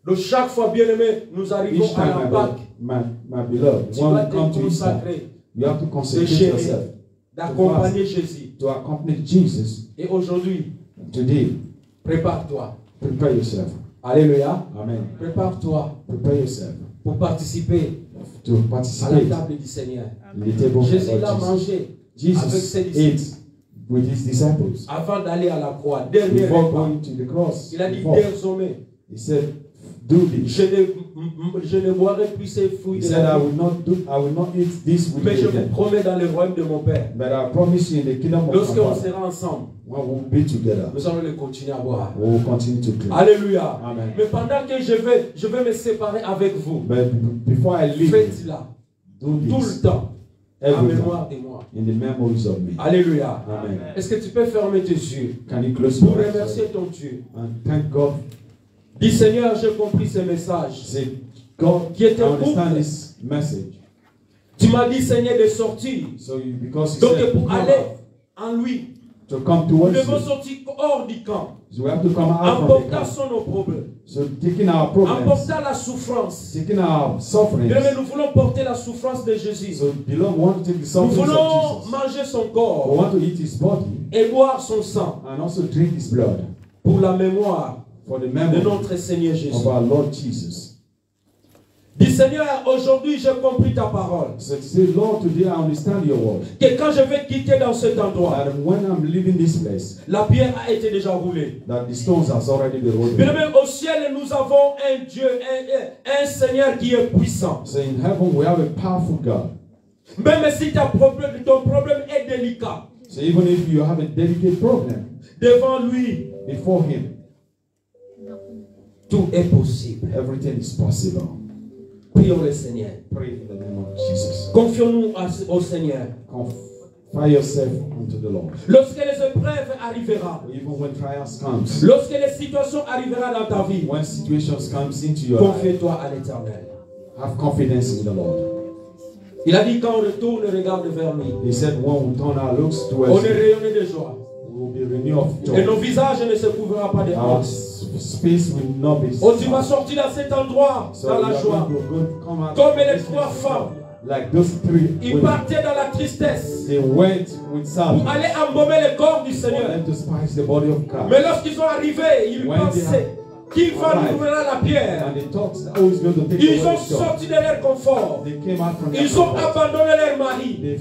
Donc chaque fois, bien-aimé, nous arrivons Each à la time, Pâque. my beloved, Tu when vas we come te to Easter, consacrer, you have to de consecrate gérer, yourself d'accompagner Jésus. to accompany Jesus. Et aujourd'hui, Today, prépare-toi. prepare yourself. Alléluia. Amen. Prépare-toi Prepare yourself pour participer to à la participate table du Seigneur. in the table of Jésus our l'a Lord mangé Jesus. avec ses Jesus disciples ate with his disciples avant d'aller à la croix. Dernier before repas. going to the cross. Il a dit Before. désormais, He said, "Do this." je ne boirai plus ces fruits He de said, la "I vie, will not eat this with mais je you vous again. promets dans le royaume de mon Père. But I promise you in the kingdom of my Lorsqu'on Father, sera ensemble, when we'll be together, nous allons le continuer à boire. we will continue to drink." Alléluia. Amen. Mais pendant que je vais me séparer avec vous, But before I leave, faites-la do tout le this temps en every time mémoire de moi. in the memories of me. Alléluia. Amen. Est-ce que tu peux fermer tes yeux Can you close pour your eyes remercier ton Dieu? and thank God? Dis Seigneur, j'ai compris ce message. Say, God, Qui était I understand pour- this message. Tu m'as dit Seigneur de sortir. So you, because you Donc said pour come aller out, en lui, to come nous towards devons you, sortir hors du camp. so we have to come out En from the portant camp. son opprobre. So taking our En problems, portant la souffrance. taking our sufferings. Bien, mais nous voulons porter la souffrance de Jésus. So beloved, we want to take the Nous sufferings voulons of Jesus. manger son We corps want to eat his body et boire son sang and also drink his blood pour la mémoire for the de memory notre Seigneur Jésus. of our Lord Jesus. Dis Seigneur, aujourd'hui j'ai compris ta parole. So say, Lord, today I understand your word. Que quand je vais quitter dans cet endroit, That when I'm leaving this place, la pierre a été déjà roulée. that the stones has already been rolled. Bien-aimé, au ciel, nous avons un Dieu, un Seigneur qui est puissant. So in heaven we have a powerful God. Même si ton problème est délicat, So even if you have a delicate problem, devant lui, before Him, tout est possible. everything is possible. Prions le Seigneur. Pray in the name of Jesus. Confions-nous au Seigneur. Confide yourself unto the Lord. Lorsque les épreuves arriveront, Even when trials comes, lorsque les situations arriveront dans ta vie, when situations comes into your life, confie-toi à l'Éternel. have confidence in the Lord. Il a dit quand on retourne, regarde vers lui. He said, when we turn our looks On towards est Him, rayonné de joie. we will be renewed of Et joy. nos visages ne se couvrira pas de Our honte. space will not be Oh, tu vas small. sortir dans cet endroit, So dans we la are joie. going to go- come out Comme les this trois place femmes. like those three Ils women. partaient dans la tristesse They went with pour sadness aller embaumer le corps du for Seigneur. them to spice the body of Christ. Mais lorsqu'ils sont arrivés, ils When they pensaient qui va nous ouvrir la pierre. And they thought, oh, he's going to take Ils away ont the stone. sorti de leur confort. They came out from their Ils ont comfort. abandonné leur mari. They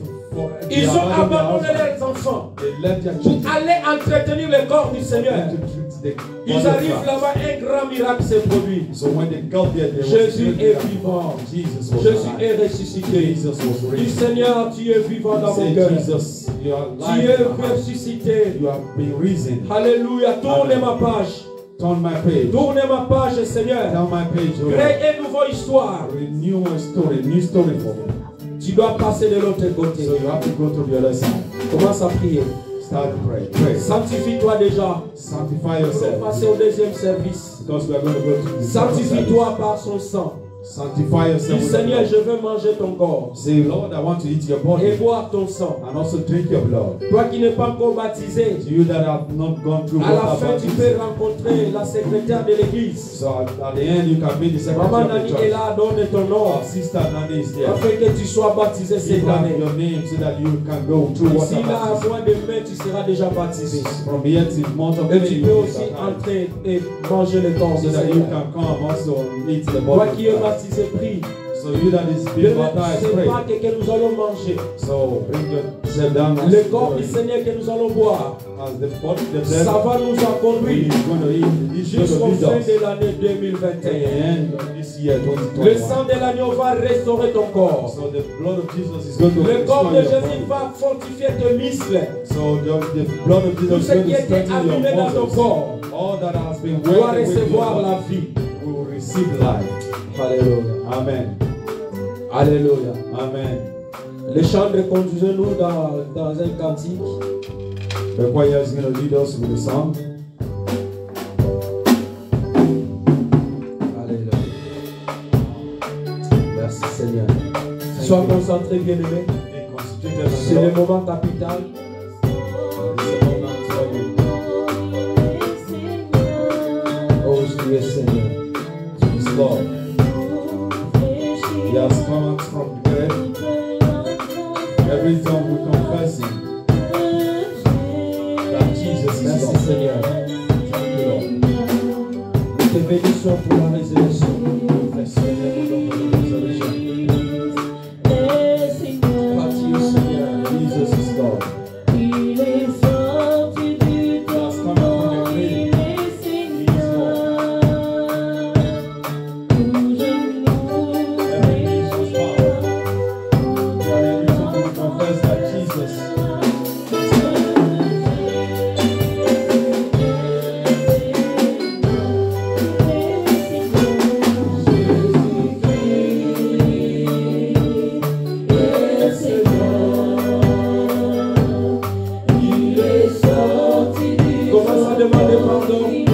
Ils ont abandoned their abandonné husband. leurs enfants They left their pour children aller entretenir le corps du Seigneur. to treat the body Ils of arrivent Christ. là-bas, un grand miracle s'est produit. So when they got there, there was Jésus a great est miracle. vivant. Jesus was Jésus alive. est ressuscité. Jesus was Dis raised. Seigneur, tu es vivant dans mon Say, cœur. Jesus, you are Tu alive. es in my heart. ressuscité. You have been risen. Alléluia. Tourne ma page. Turn my page. Tourne ma page, Seigneur. Tell my page, oh Crée Lord. une nouvelle histoire. Renew a story, new story for me. Tu dois passer de l'autre côté. So you have to go to the other side. Commence à prier. Start to pray. Pray. Sanctifie-toi déjà. Sanctify Pour yourself. passer au deuxième service. Because we are going to go to the second service. Sanctifie-toi par son sang. Sanctify yourself. Dis with the Seigneur, blood. je veux manger ton corps Say, Lord, I want to eat your et body boire ton sang. and also drink your blood. Toi qui n'es pas encore baptisé, To you that have not gone through à la water fin tu baptism. peux rencontrer la secrétaire de l'église. So at the end, you can be the Maman secretary of the Nani est church. là, donne ton nom. Our sister Nani is there. Afin que tu sois baptisé cette Give her année. your name so that you can go through water D'ici là, à baptism. mois de mai, tu seras déjà baptisé. From here to the month of Et May, tu you peux will be aussi baptized. entrer et manger le corps So du that you Seigneur. can come also and eat the Toi body of qui es Christ. baptisé, prie. So you that is Ne being baptized, sais pray. pas que nous allons manger. So bring yourself down. Le corps du Seigneur que nous allons boire, As the body, the ça blood, va nous we conduire is going to eat. This is jusqu'au going to fin lead us. de l'année At the 2021. end of this year, Le 2021. sang de l'agneau va restaurer ton corps. So the blood of Jesus is going to Le corps restore de your Jésus body. va fortifier tes muscles. So the blood of Tout Jesus is ce going qui to était strengthen your abîmé dans ton muscles. corps All that has been doit working with recevoir your la body vie. will receive life. Alléluia. Amen. Alléluia. Amen. Les chants conduisent-nous dans un cantique. The choir is going to lead us with a song. Alléluia. Merci Seigneur. Sois concentré, bien-aimé. Be concentrated on C'est the le Lord. moment capital. This is the moment for you. Oh, tu es Seigneur. His Lord. He has come out from the grave. Every tongue will confess him that Jesus is Merci Lord. Seigneur. Thank you, Lord. Nous te bénissons pour la résurrection. Bless your name, O Lord, for the resurrection. Parti Seigneur. Jesus is Lord. He has come out from the grave. He is Lord. Every knee shall bow, and every tongue will confess that Jesus is Lord. Commence à demander pardon.